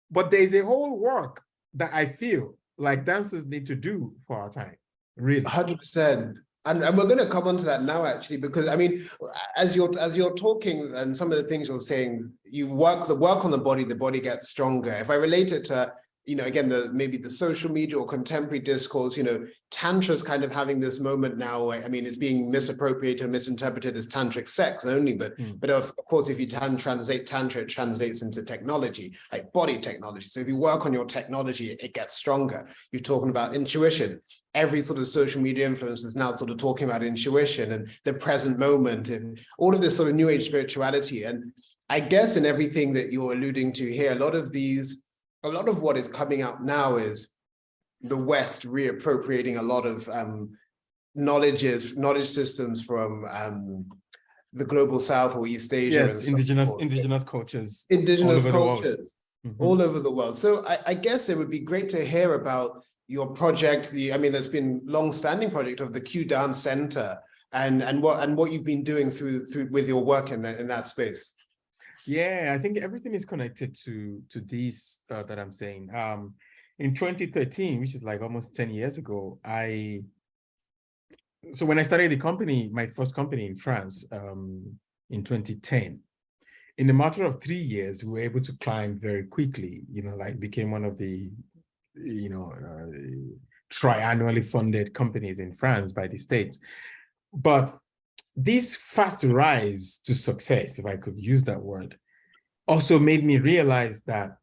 But there's a whole work that I feel like dancers need to do for our time. Really. 100%. And we're going to come on to that now, actually, because I mean, as you're talking and some of the things you're saying, you work on the body gets stronger. If I relate it to, again, maybe the social media or contemporary discourse, Tantra's kind of having this moment now. I mean, it's being misappropriated and misinterpreted as tantric sex only, but of course, if you translate Tantra, it translates into technology, like body technology. So if you work on your technology, it gets stronger. You're talking about intuition. Every sort of social media influencer is now sort of talking about intuition and the present moment and all of this sort of new age spirituality. And I guess in everything that you're alluding to here, a lot of what is coming out now is the West reappropriating a lot of knowledge systems from the global South or East Asia. Yes, indigenous cultures. Indigenous cultures all over the world. So I guess it would be great to hear about your project, that's been long-standing project of the Q Dance Center and what you've been doing through with your work in that space. Yeah, I think everything is connected to this that I'm saying. In 2013, which is like almost 10 years ago, so when I started the company, my first company in France, in 2010, in a matter of 3 years, we were able to climb very quickly, became one of the, triannually funded companies in France by the state. But this fast rise to success, if I could use that word, also made me realize that,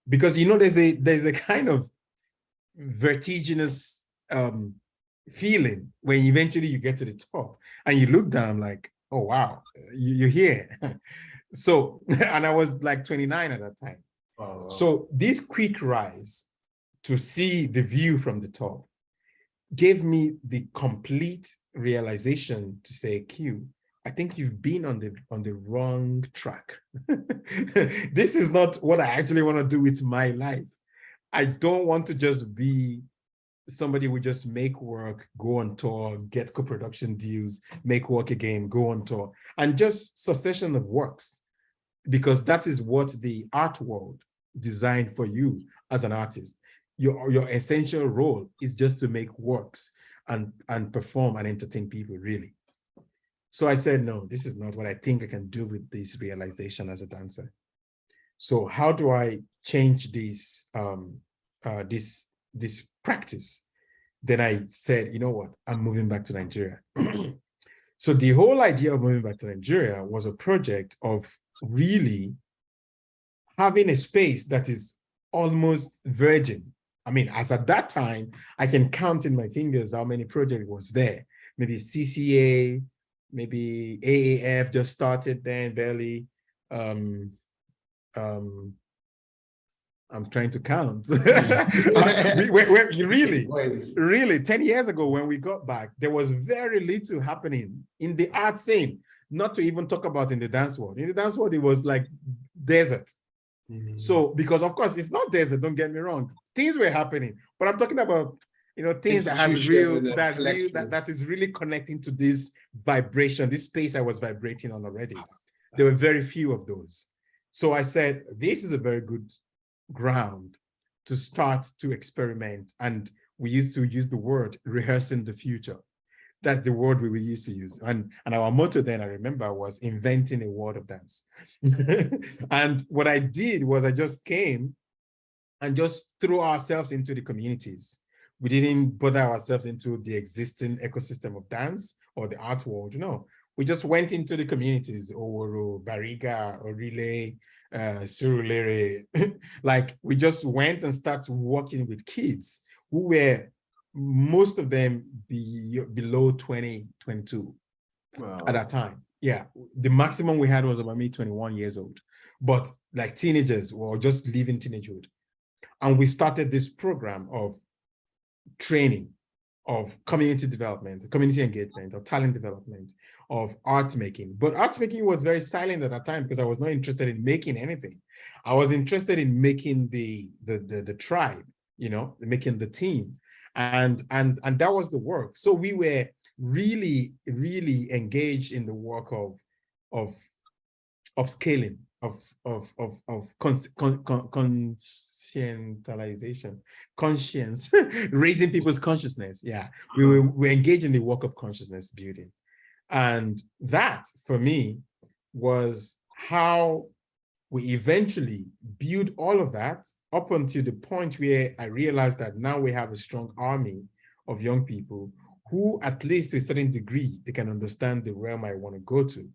because there's a kind of vertiginous feeling when eventually you get to the top and you look down like, oh wow, you're here. So, and I was like 29 at that time. Oh. So this quick rise to see the view from the top gave me the complete realization to say, Q, I think you've been on the wrong track. This is not what I actually want to do with my life. I don't want to just be somebody who just make work, go on tour, get co-production deals, make work again, go on tour, and just succession of works, because that is what the art world designed for you as an artist. Your essential role is just to make works and perform and entertain people, really. So I said, no, this is not what I think I can do with this realization as a dancer. So how do I change this this practice? Then I said, you know what, I'm moving back to Nigeria. So the whole idea of moving back to Nigeria was a project of really having a space that is almost virgin. I mean, as at that time, I can count in my fingers how many projects was there. Maybe CCA, maybe AAF just started then, barely. I'm trying to count. Really, 10 years ago when we got back, there was very little happening in the art scene, not to even talk about in the dance world. In the dance world, it was like desert. So, because of course, it's not desert, don't get me wrong. Things were happening, but I'm talking about, things that has that is really connecting to this vibration, this space I was vibrating on already. There were very few of those. So I said, this is a very good ground to start to experiment. And we used to use the word rehearsing the future. That's the word we used to use. And our motto then, I remember, was inventing a world of dance. And what I did was I just came and just threw ourselves into the communities. We didn't bother ourselves into the existing ecosystem of dance or the art world, We just went into the communities, Oworo, Bariga, Orile, Surulere. Like, we just went and started working with kids who were, most of them below 20, 22 at that time. Yeah, the maximum we had was about me 21 years old, but like teenagers or just leaving teenagehood. And we started this program of training of community development, community engagement, or talent development, of art making. But art making was very silent at that time because I was not interested in making anything. I was interested in making the tribe, making the team. And that was the work. So we were really, really engaged in the work of upscaling, of conscientization, conscience, raising people's consciousness. Yeah, we engaged in the work of consciousness building. And that, for me, was how we eventually built all of that up until the point where I realized that now we have a strong army of young people who, at least to a certain degree, they can understand the realm I want to go to.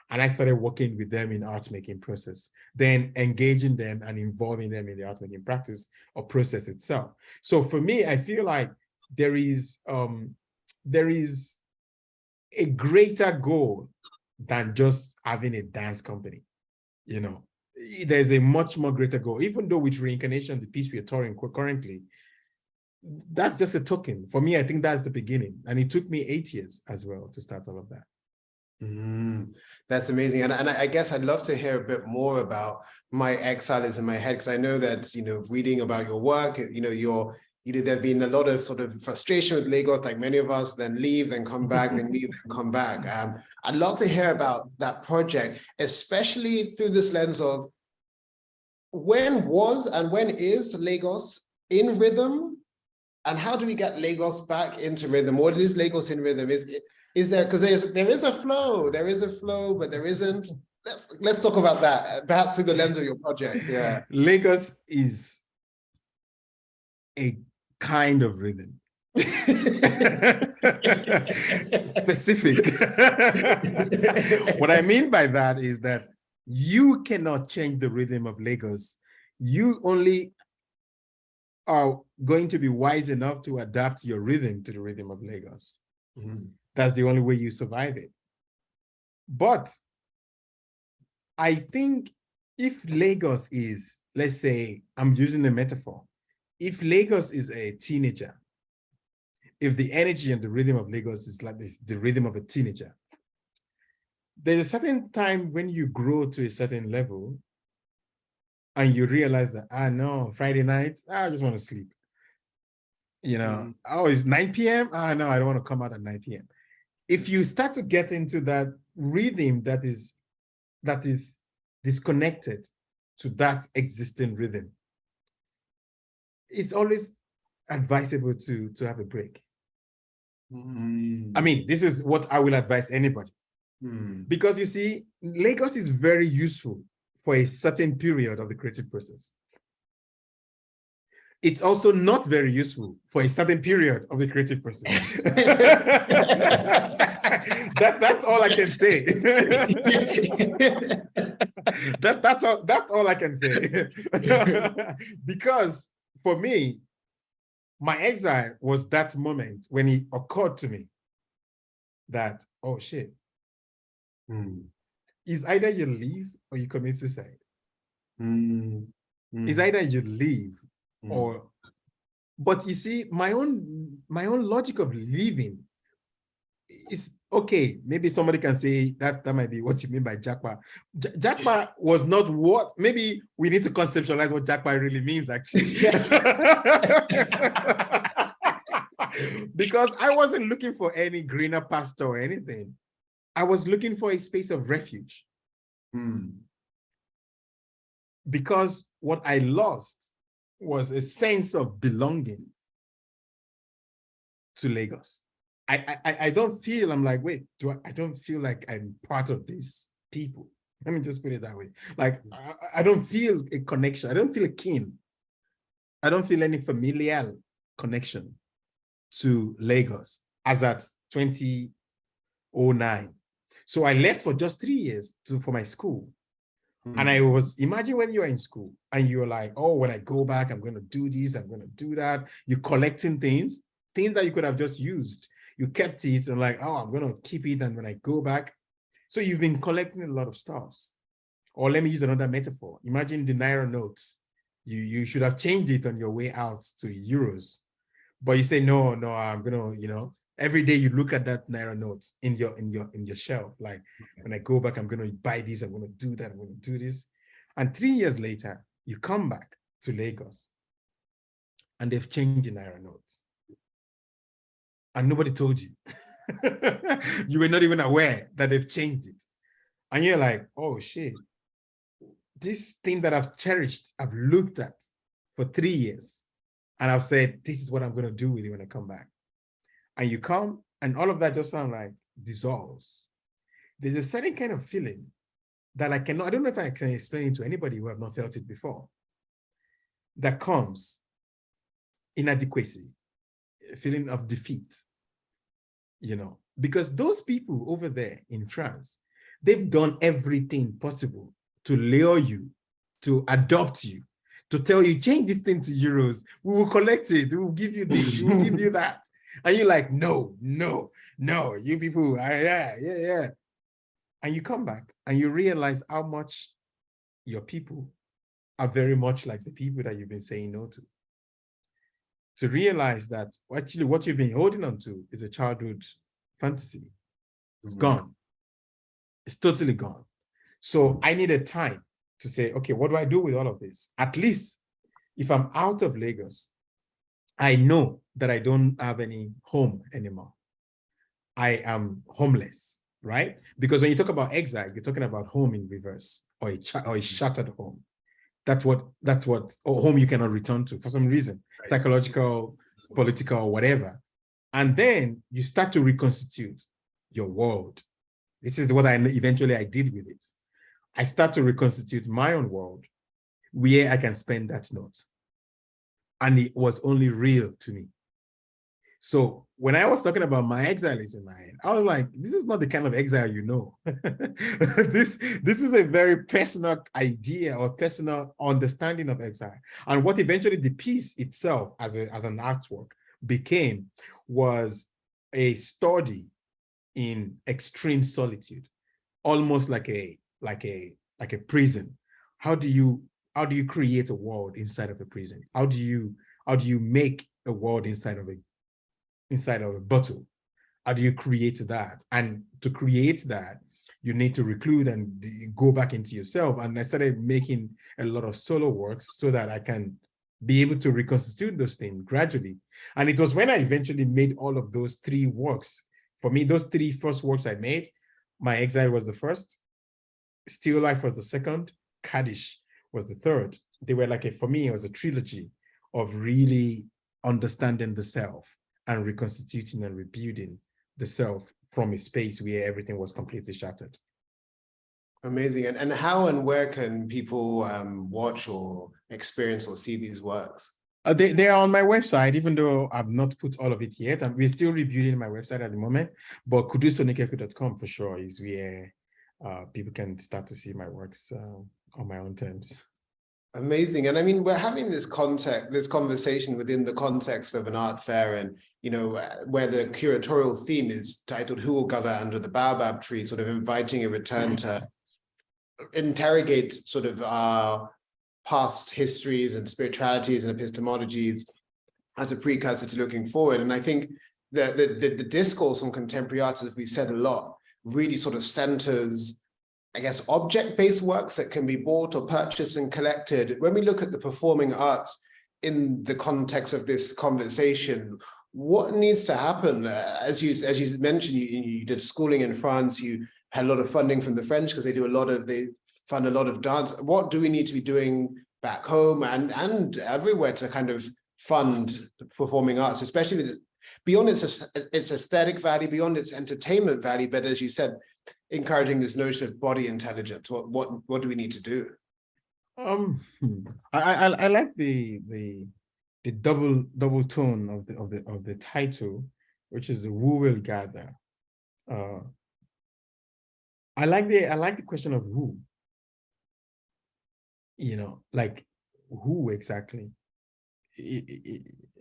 And I started working with them in art making process, then engaging them and involving them in the art making practice or process itself. So for me, I feel like there is a greater goal than just having a dance company. There's a much more greater goal. Even though with reincarnation, the piece we are touring currently, that's just a token. For me, I think that's the beginning. And it took me 8 years as well to start all of that. That's amazing. And I guess I'd love to hear a bit more about My Exile Is in My Head, because I know that, reading about your work, there've been a lot of sort of frustration with Lagos, like many of us, then leave, then come back, then leave, then come back. I'd love to hear about that project, especially through this lens of when was and when is Lagos in rhythm, and how do we get Lagos back into rhythm? What is Lagos in rhythm? Is there, because there is a flow, but there isn't. Let's talk about that, perhaps through the lens of your project. Yeah. Lagos is a kind of rhythm. Specific. What I mean by that is that you cannot change the rhythm of Lagos. You only are going to be wise enough to adapt your rhythm to the rhythm of Lagos. That's the only way you survive it. But I think if Lagos is, let's say, I'm using a metaphor, if Lagos is a teenager, if the energy and the rhythm of Lagos is like this, the rhythm of a teenager, there's a certain time when you grow to a certain level and you realize that, no, Friday nights, I just want to sleep. Oh, it's 9 p.m.? No, I don't want to come out at 9 p.m. If you start to get into that rhythm that is disconnected to that existing rhythm, it's always advisable to have a break. I mean, this is what I will advise anybody. Because you see, Lagos is very useful for a certain period of the creative process. It's also not very useful for a certain period of the creative process. That's all I can say. That's all I can say. Because for me, my exile was that moment when it occurred to me that, oh shit, it's either you leave or you commit suicide. It's either you leave or, but you see, my own logic of leaving is, okay, maybe somebody can say that might be what you mean by Japa. Japa was not what, maybe we need to conceptualize what Japa really means, actually. Because I wasn't looking for any greener pasture or anything. I was looking for a space of refuge. Because what I lost was a sense of belonging to Lagos. I don't feel, I'm like, wait, I don't feel like I'm part of these people. Let me just put it that way. Like, I don't feel a connection. I don't feel a kin. I don't feel any familial connection to Lagos as at 2009. So I left for just 3 years for my school. And I was, imagine when you're in school and you're like, oh, when I go back, I'm going to do this, I'm going to do that. You're collecting things that you could have just used. You kept it and like, oh, I'm going to keep it. And when I go back, so you've been collecting a lot of stuffs. Or let me use another metaphor. Imagine the Naira notes. You should have changed it on your way out to euros. But you say, no, I'm gonna, every day you look at that Naira notes in your shelf. Like when I go back, I'm gonna buy this, I'm gonna do that, I'm gonna do this. And 3 years later, you come back to Lagos and they've changed the Naira notes. And nobody told you. You were not even aware that they've changed it. And you're like, oh shit, this thing that I've cherished, I've looked at for 3 years, and I've said, this is what I'm going to do with it when I come back. And you come, and all of that just sounds like dissolves. There's a certain kind of feeling that I don't know if I can explain it to anybody who have not felt it before, that comes inadequacy, a feeling of defeat, because those people over there in France, they've done everything possible to lure you, to adopt you, to tell you, change this thing to euros, we will collect it, we will give you this, we will give you that. And you're like, no, you people, yeah. And you come back and you realize how much your people are very much like the people that you've been saying no to. To realize that actually what you've been holding on to is a childhood fantasy. It's gone. It's totally gone. So I needed time to say, okay, what do I do with all of this? At least if I'm out of Lagos, I know that I don't have any home anymore. I am homeless, right? Because when you talk about exile, you're talking about home in reverse, or a shattered home. That's what, or home you cannot return to for some reason, psychological, political, whatever. And then you start to reconstitute your world. This is what eventually I did with it. I start to reconstitute my own world where I can spend that note. And it was only real to me. So when I was talking about my exile is in my head, I was like, this is not the kind of exile you know. This is a very personal idea or personal understanding of exile. And what eventually the piece itself as an artwork became was a study in extreme solitude, almost like a prison. How do you create a world inside of a prison? How do you make a world inside of a bottle? How do you create that? And to create that, you need to reclude and go back into yourself. And I started making a lot of solo works so that I can be able to reconstitute those things gradually. And it was when I eventually made all of those 3 works. For me, those 3 first works I made, My Exile was the first, Still Life was the second, Kaddish was the third. They were like, for me, it was a trilogy of really understanding the self and reconstituting and rebuilding the self from a space where everything was completely shattered. Amazing. And how and where can people watch or experience or see these works? They are on my website, even though I've not put all of it yet. And we're still rebuilding my website at the moment. But kudusonikeku.com for sure is where people can start to see my works on my own terms. Amazing. And I mean, we're having this conversation within the context of an art fair, and, where the curatorial theme is titled Who Will Gather Under the Baobab Tree, sort of inviting a return to interrogate sort of our past histories and spiritualities and epistemologies as a precursor to looking forward. And I think the discourse on contemporary art, as we said a lot, really sort of centers, I guess, object-based works that can be bought or purchased and collected. When we look at the performing arts in the context of this conversation, what needs to happen? As you mentioned, you did schooling in France, you had a lot of funding from the French because they fund a lot of dance. What do we need to be doing back home and everywhere to kind of fund the performing arts, especially with beyond its aesthetic value, beyond its entertainment value, but as you said, encouraging this notion of body intelligence? What do we need to do? I like the double tone of the title, which is Who Will Gather. I like the question of who. Like who exactly?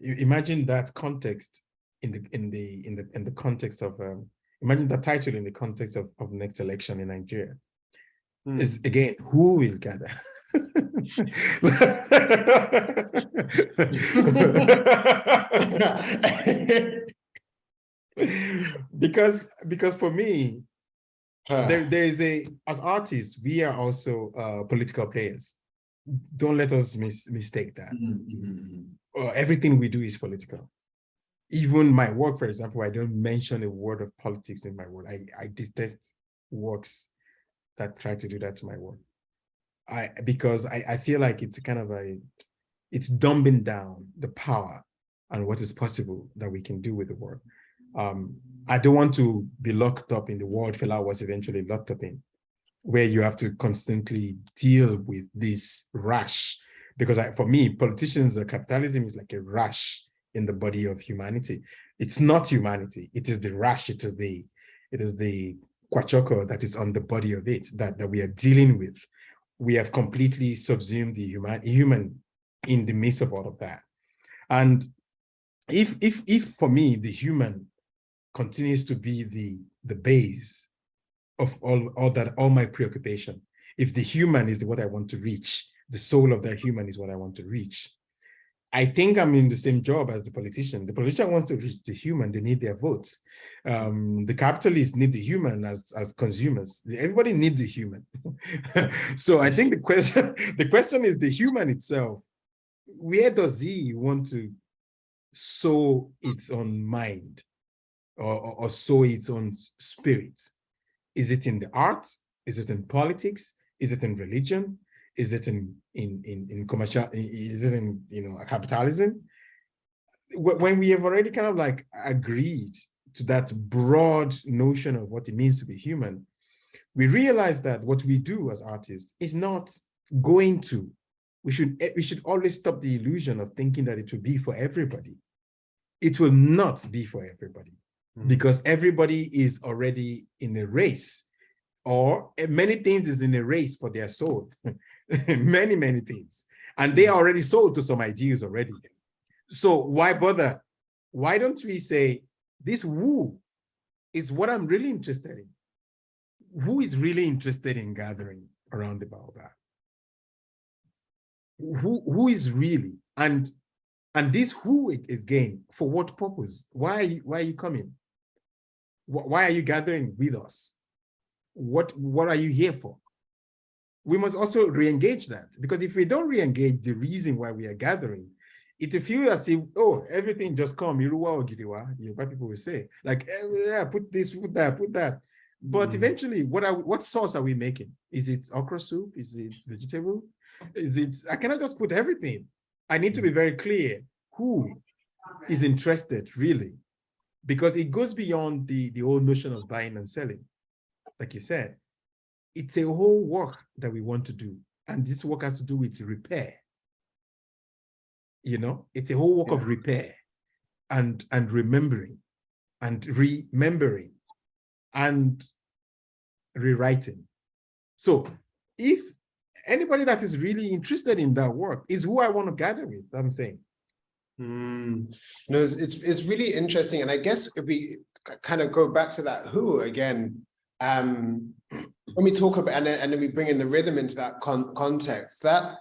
Imagine that context in the context of imagine the title in the context of next election in Nigeria. is, again, who will gather? because for me, there is as artists, we are also political players. Don't let us mistake that. Everything we do is political. Even my work, for example, I don't mention a word of politics in my work. I detest works that try to do that to my work. Because I feel like it's kind of it's dumbing down the power and what is possible that we can do with the work. I don't want to be locked up in the world Fela was eventually locked up in, where you have to constantly deal with this rush. Because for me, politicians or capitalism is like a rush in the body of humanity. It's not humanity. It is the rush. It is the kwachoko that is on the body of it that we are dealing with. We have completely subsumed the human in the midst of all of that. And if for me, the human continues to be the base of all my preoccupation, if the human is what I want to reach, the soul of that human is what I want to reach, I think I'm in the same job as the politician. The politician wants to reach the human, they need their votes. The capitalists need the human as consumers. Everybody needs the human. So I think the question is the human itself. Where does he want to sow its own mind or sow its own spirit? Is it in the arts? Is it in politics? Is it in religion? Is it in commercial? Is it in capitalism? When we have already kind of like agreed to that broad notion of what it means to be human, we realize that what we do as artists is not going to. We should always stop the illusion of thinking that it will be for everybody. It will not be for everybody, because everybody is already in a race, or many things is in a race for their soul. many things, and they are already sold to some ideas already. So why bother? Why don't we say this who is what I'm really interested in? Who is really interested in gathering around the baobab? Who is really, and this who is again, for what purpose? Why are you coming? Why are you gathering with us? What are you here for? We must also re-engage that, because if we don't re-engage the reason why we are gathering, it will feel as if, oh, everything just come, Yoruba people will say, like, yeah, put this, put that, put that. But eventually, what sauce are we making? Is it okra soup? Is it vegetable? I cannot just put everything. I need to be very clear who is interested really, because it goes beyond the whole notion of buying and selling. Like you said, it's a whole work that we want to do. And this work has to do with repair. It's a whole work of repair and remembering and remembering and rewriting. So if anybody that is really interested in that work is who I want to gather with, I'm saying. No, it's really interesting. And I guess if we kind of go back to that who again, when we talk about, and then we bring in the rhythm into that context, that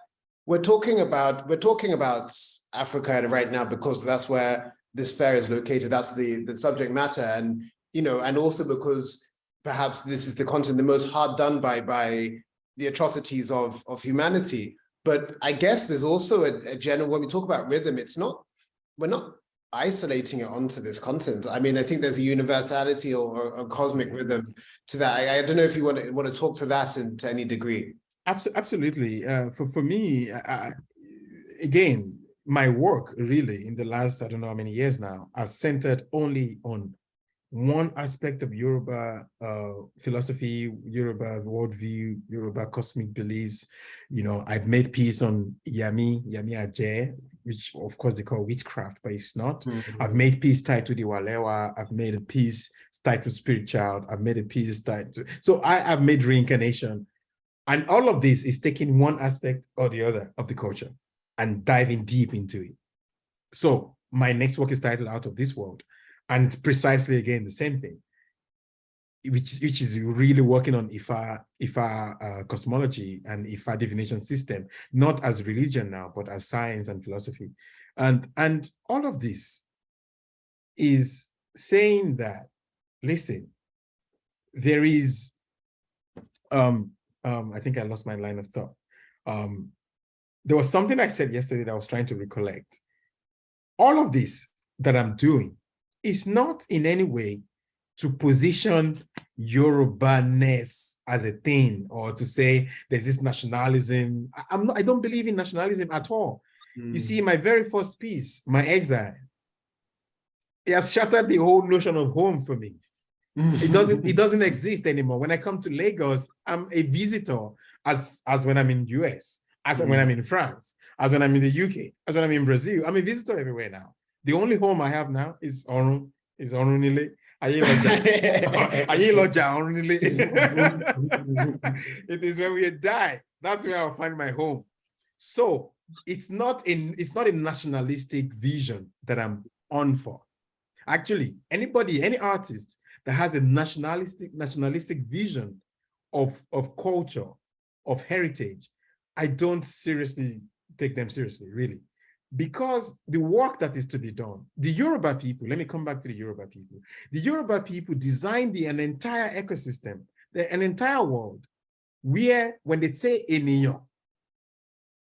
we're talking about Africa right now, because that's where this fair is located. That's the subject matter. And, and also because perhaps this is the continent the most hard done by the atrocities of humanity. But I guess there's also a general, when we talk about rhythm, we're not isolating it onto this continent. I mean, I think there's a universality or a cosmic rhythm to that. I don't know if you want to talk to that to any degree. Absolutely. For me, again, my work really in the last, I don't know how many years now, has centered only on one aspect of Yoruba philosophy, Yoruba worldview, Yoruba cosmic beliefs. I've made peace on Yami Aje, which of course they call witchcraft, but it's not. I've made peace tied to the Walewa. I've made a peace tied to spirit child. I've made a peace tied to, so I have made reincarnation. And all of this is taking one aspect or the other of the culture and diving deep into it. So my next work is titled Out of This World. And precisely, again, the same thing. which is really working on Ifa cosmology and Ifa divination system, not as religion now, but as science and philosophy. And all of this is saying that, listen, there is, I think I lost my line of thought. There was something I said yesterday that I was trying to recollect. All of this that I'm doing is not in any way to position Yoruba-ness as a thing, or to say there's this nationalism. I don't believe in nationalism at all. You see, my very first piece, My Exile, it has shattered the whole notion of home for me. It doesn't exist anymore. When I come to Lagos, I'm a visitor as when I'm in US, as when I'm in France, as when I'm in the UK, as when I'm in Brazil. I'm a visitor everywhere now. The only home I have now is Orunile. It is when we die. That's where I'll find my home. So it's not a nationalistic vision that I'm on for. Actually, any artist that has a nationalistic vision of culture, of heritage, I don't seriously take them seriously, really. Because the work that is to be done, the Yoruba people, let me come back to the Yoruba people. The Yoruba people designed an entire ecosystem, an entire world, where when they say Eniyan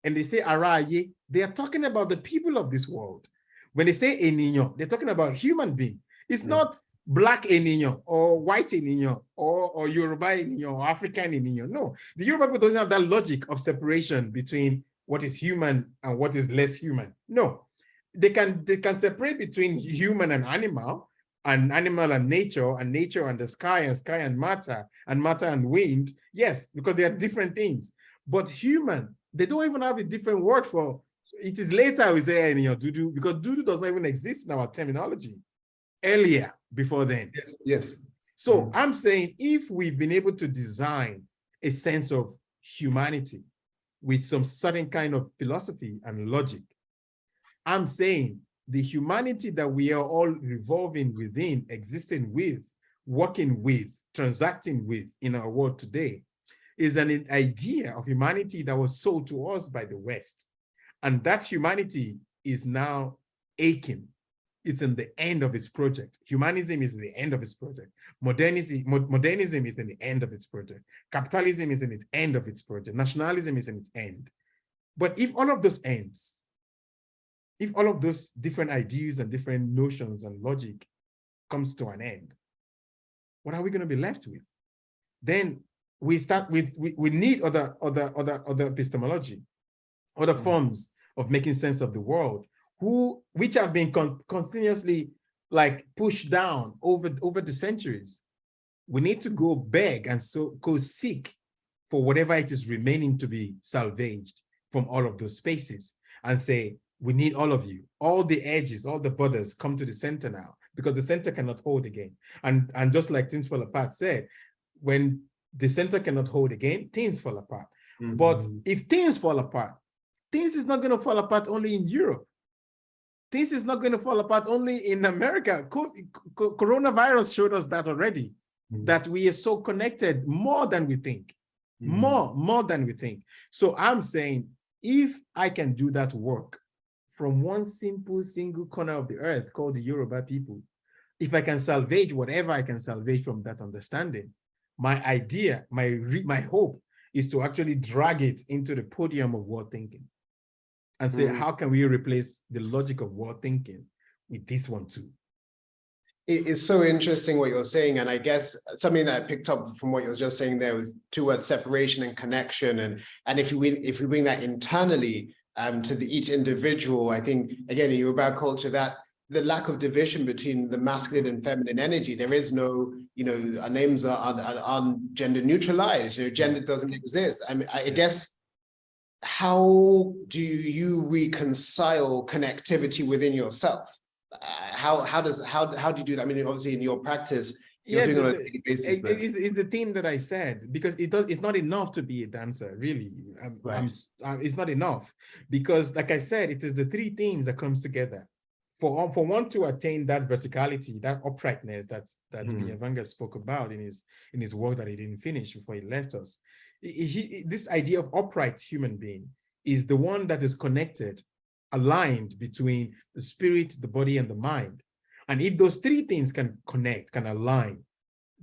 and they say Araye, they are talking about the people of this world. When they say Eniyan, they're talking about human being. It's not Black Eniyan or white Eniyan or Yoruba Eniyan or African Eniyan. No, the Yoruba people doesn't have that logic of separation between what is human and what is less human. No, they can separate between human and animal and nature and the sky and matter and wind. Yes, because they are different things. But human, they don't even have a different word for. It is later we say Dudu, because Dudu does not even exist in our terminology. Earlier, before then. Yes. So I'm saying, if we've been able to design a sense of humanity with some certain kind of philosophy and logic, I'm saying the humanity that we are all revolving within, existing with, working with, transacting with in our world today is an idea of humanity that was sold to us by the West. And that humanity is now aching. It's in the end of its project. Humanism is in the end of its project. Modernism is in the end of its project. Capitalism is in the end of its project. Nationalism is in its end. But if all of those ends, if all of those different ideas and different notions and logic comes to an end, what are we going to be left with? Then we start with, we need other epistemology, other forms of making sense of the world, which have been continuously like pushed down over the centuries. We need to go beg and so go seek for whatever it is remaining to be salvaged from all of those spaces, and say, we need all of you. All the edges, all the borders come to the center now, because the center cannot hold again. And just like Things Fall Apart said, when the center cannot hold again, things fall apart. But if things fall apart, things is not going to fall apart only in Europe. Things is not going to fall apart only in America. Coronavirus showed us that already, that we are so connected more than we think, more than we think. So I'm saying, if I can do that work from one single corner of the earth called the Yoruba people, if I can salvage whatever I can salvage from that understanding, my idea, my hope is to actually drag it into the podium of world thinking and say, how can we replace the logic of world thinking with this one too? It's so interesting what you're saying. And I guess something that I picked up from what you were just saying there was towards separation and connection. And if we bring that internally to each individual, I think, again, in Yoruba culture, that the lack of division between the masculine and feminine energy, there is no, our names are gender neutralized, gender doesn't exist. I mean, I guess, how do you reconcile connectivity within yourself? How do you do that? I mean, obviously in your practice, you're doing it on a daily basis. It's the theme that I said, because it's not enough to be a dancer, really. It's not enough, because like I said, it is the three things that comes together: for one to attain that verticality, that uprightness that Biavanga spoke about in his work that he didn't finish before he left us, this idea of upright human being is the one that is connected, aligned between the spirit, the body, and the mind. And if those three things can connect, can align,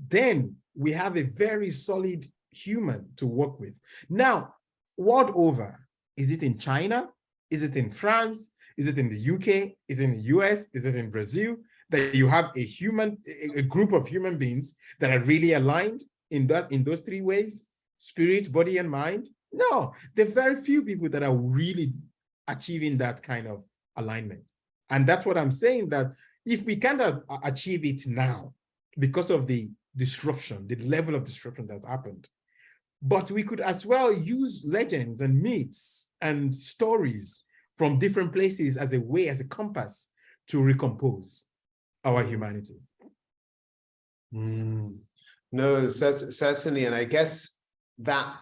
then we have a very solid human to work with. Now, world over, is it in China? Is it in France? Is it in the UK? Is it in the US? Is it in Brazil? That you have a group of human beings that are really aligned in those three ways, spirit, body, and mind? No, there are very few people that are really achieving that kind of alignment. And that's what I'm saying, that if we can't achieve it now because of the disruption, the level of disruption that happened, but we could as well use legends and myths and stories from different places as a way, as a compass to recompose our humanity. No, certainly. And I guess that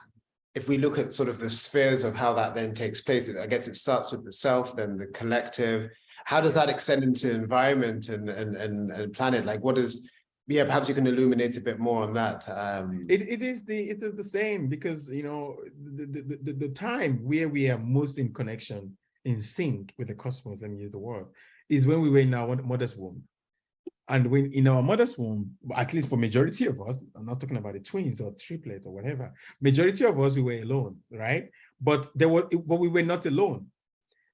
if we look at sort of the spheres of how that then takes place, I guess it starts with the self, then the collective. How does that extend into environment and planet? Like, what is, yeah, perhaps you can illuminate a bit more on that. It is the same, because, you know, the time where we are most in connection, in sync with the cosmos, let me use the word, is when we were in our mother's womb. And when in our mother's womb, at least for majority of us, I'm not talking about the twins or triplets or whatever, majority of us, we were alone, right? But we were not alone,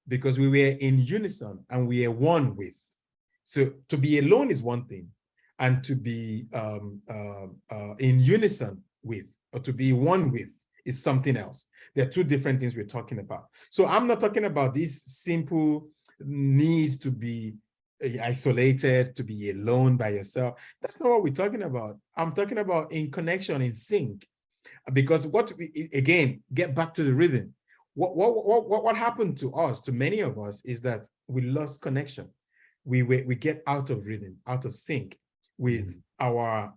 because we were in unison and we are one with. So to be alone is one thing, and to be in unison with, or to be one with, is something else. There are two different things we're talking about. So I'm not talking about this simple need to be isolated, to be alone by yourself. That's not what we're talking about. I'm talking about in connection, in sync. Because again, get back to the rhythm. What happened to us, to many of us, is that we lost connection. We get out of rhythm, out of sync with our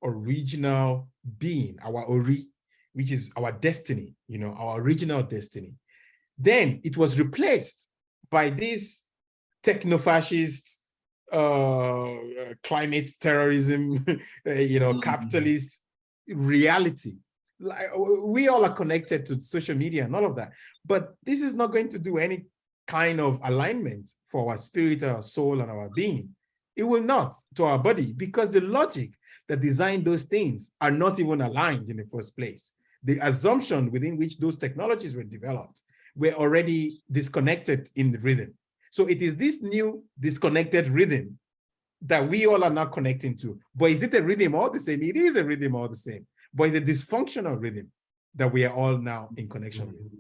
original being, our ori, which is our destiny, you know, our original destiny. Then it was replaced by this techno-fascist, climate terrorism, you know, capitalist reality. Like, we all are connected to social media and all of that, but this is not going to do any kind of alignment for our spirit, our soul, and our being. It will not, to our body, because the logic that designed those things are not even aligned in the first place. The assumption within which those technologies were developed were already disconnected in the rhythm. So it is this new disconnected rhythm that we all are not connecting to. But is it a rhythm all the same? It is a rhythm all the same. But it's a dysfunctional rhythm that we are all now in connection with.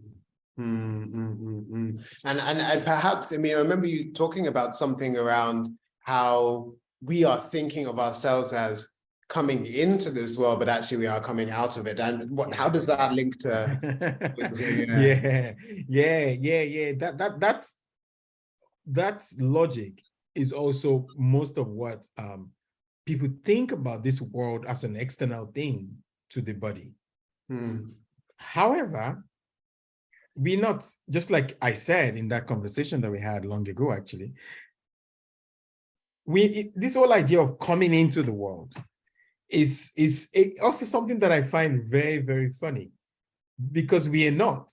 And perhaps, I mean, I remember you talking about something around how we are thinking of ourselves as coming into this world, but actually we are coming out of it. And how does that link to? That logic is also most of what people think about this world as an external thing to the body. However, we're not, just like I said in that conversation that we had long ago, actually, this whole idea of coming into the world is also something that I find very, very funny, because we are not.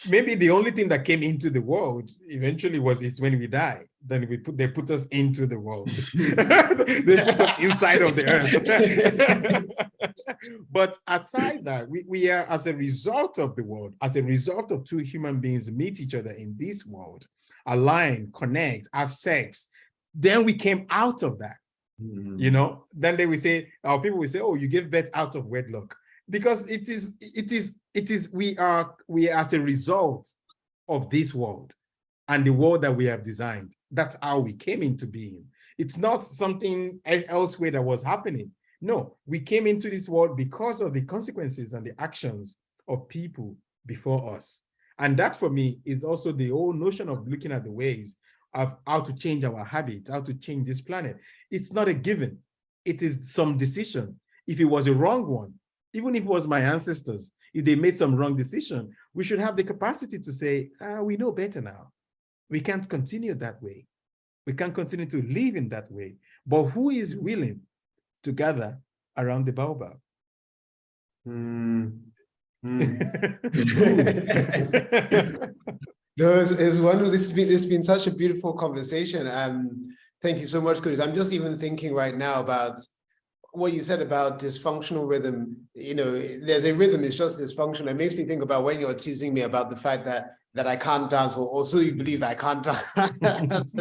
Maybe the only thing that came into the world eventually is when we die. Then they put us into the world. They put us inside of the earth. But aside that, we are, as a result of the world, as a result of two human beings meet each other in this world, align, connect, have sex. Then we came out of that. You know, then they will say, our people will say, oh, you gave birth out of wedlock. Because we are as a result of this world and the world that we have designed. That's how we came into being. It's not something elsewhere that was happening. No, we came into this world because of the consequences and the actions of people before us. And that, for me, is also the whole notion of looking at the ways of how to change our habits, how to change this planet. It's not a given. It is some decision. If it was a wrong one, even if it was my ancestors, if they made some wrong decision, we should have the capacity to say, we know better now. We can't continue that way. We can't continue to live in that way. But who is willing to gather around the baobab? No, it's wonderful. This has been such a beautiful conversation. Thank you so much, Kudus. I'm just even thinking right now about what you said about dysfunctional rhythm. You know, there's a rhythm, it's just dysfunctional. It makes me think about when you're teasing me about the fact that I can't dance, or also you believe that I can't dance.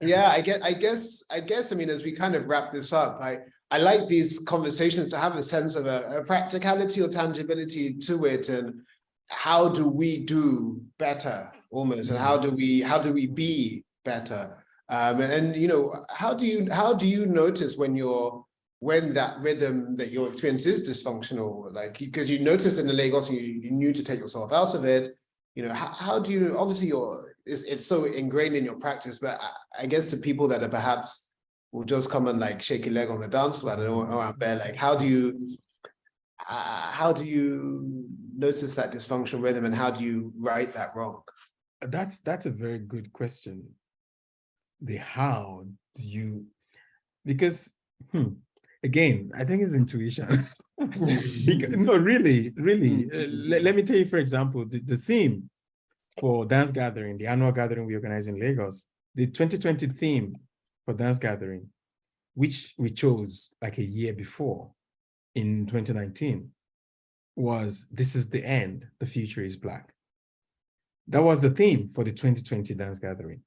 Yeah, I guess, I mean, as we kind of wrap this up, I like these conversations to have a sense of a practicality or tangibility to it, and how do we do better almost, and how do we be better? And you know, how do you notice when that rhythm that your experience is dysfunctional, like, because you noticed in the Lagos, you knew to take yourself out of it. You know, how do you, obviously it's so ingrained in your practice, but I guess to people that are perhaps will just come and like shake your leg on the dance floor, I don't know, out there, like, how do you notice that dysfunctional rhythm, and how do you right that wrong? That's a very good question. The how do you, because again, I think it's intuition. No, really, let me tell you, for example, the theme for dance gathering, the annual gathering we organize in Lagos, the 2020 theme for dance gathering, which we chose like a year before in 2019, was "This is the end, the future is Black." That was the theme for the 2020 dance gathering.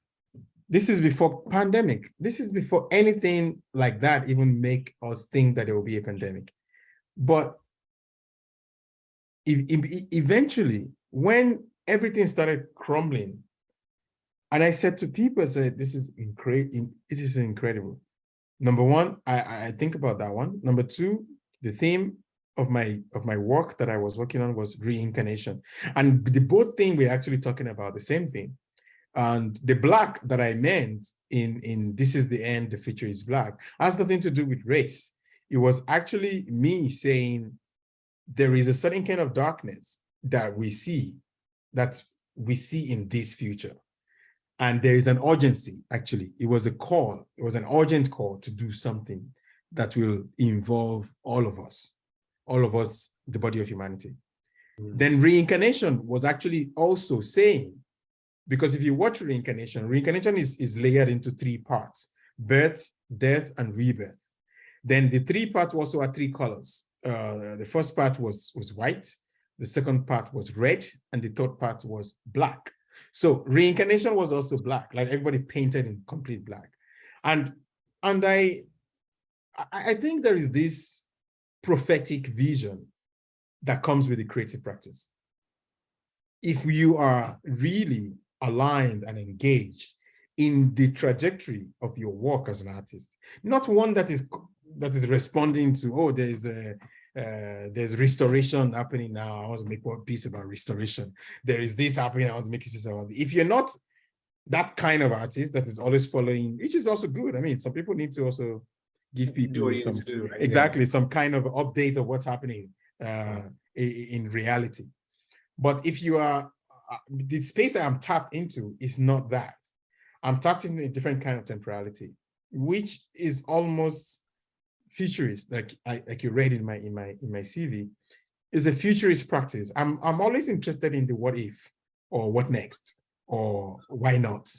This is before pandemic. This is before anything like that even make us think that there will be a pandemic. But eventually, when everything started crumbling, and I said to people, I said, this is incredible. It is incredible. Number one, I think about that one. Number two, the theme of my work that I was working on was reincarnation. And the both things we're actually talking about the same thing. And the Black that I meant in "This is the end, the future is Black" has nothing to do with race. It was actually me saying there is a certain kind of darkness that we see in this future. And there is an urgency, actually. It was a call. It was an urgent call to do something that will involve all of us, the body of humanity. Then reincarnation was actually also saying, because if you watch reincarnation is layered into three parts: birth, death, and rebirth. Then the three parts also are three colors. The first part was white, the second part was red, and the third part was black. So reincarnation was also black, like everybody painted in complete black. And I think there is this prophetic vision that comes with the creative practice. If you are really aligned and engaged in the trajectory of your work as an artist, not one that is responding to, oh, there's restoration happening now, I want to make one piece about restoration. There is this happening, I want to make a piece about it. If you're not that kind of artist that is always following, which is also good. I mean, some people need to also give people some kind of update of what's happening in reality. But if you are, the space I'm tapped into is not that. I'm tapped into a different kind of temporality, which is almost futurist, like you read in my CV, is a futurist practice. I'm always interested in the what if, or what next, or why not?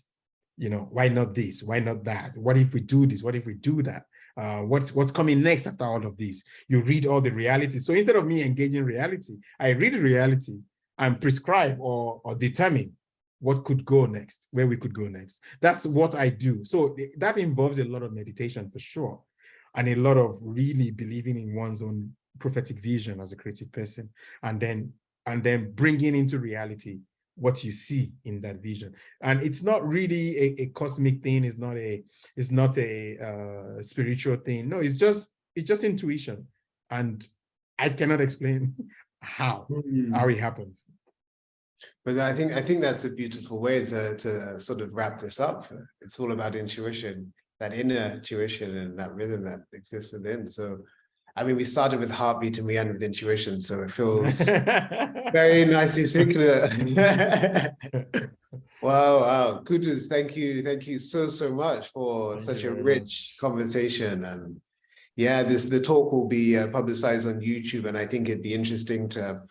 You know, why not this? Why not that? What if we do this? What if we do that? What's coming next after all of this? You read all the reality. So instead of me engaging reality, I read reality and prescribe or determine what could go next, where we could go next. That's what I do. So that involves a lot of meditation for sure, and a lot of really believing in one's own prophetic vision as a creative person, and then bringing into reality what you see in that vision. And it's not really a cosmic thing. It's not a spiritual thing. No, it's just intuition, and I cannot explain how it happens. But I think that's a beautiful way to sort of wrap this up. It's all about intuition, that inner intuition, and that rhythm that exists within. So I mean, we started with heartbeat and we end with intuition, so it feels very nicely circular. Wow. Kudos, thank you so much for Thank such you a very rich much. conversation. And yeah, the talk will be publicized on YouTube, and I think it'd be interesting to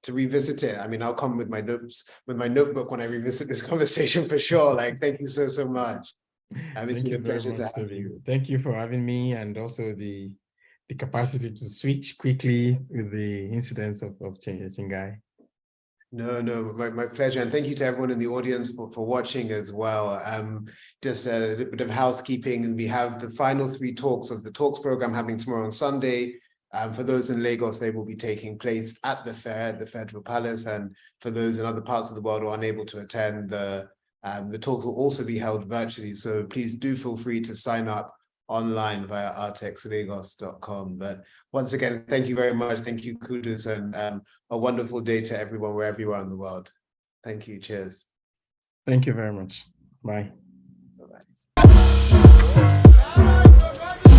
revisit it. I mean, I'll come with my notes, with my notebook when I revisit this conversation for sure. Like, thank you so much. It's Thank been you a very pleasure to much, have Toby. you. Thank you for having me, and also the capacity to switch quickly with the incidents of Chingai. No, my pleasure. And thank you to everyone in the audience for watching as well. Just a bit of housekeeping. We have the final 3 talks of the talks program happening tomorrow on Sunday. For those in Lagos, they will be taking place at the fair, at the Federal Palace. And for those in other parts of the world who are unable to attend, the talks will also be held virtually. So please do feel free to sign up online via artexlagos.com. But once again, thank you very much. Thank you, Kudus, and a wonderful day to everyone wherever you are in the world. Thank you. Cheers. Thank you very much. Bye. Bye-bye.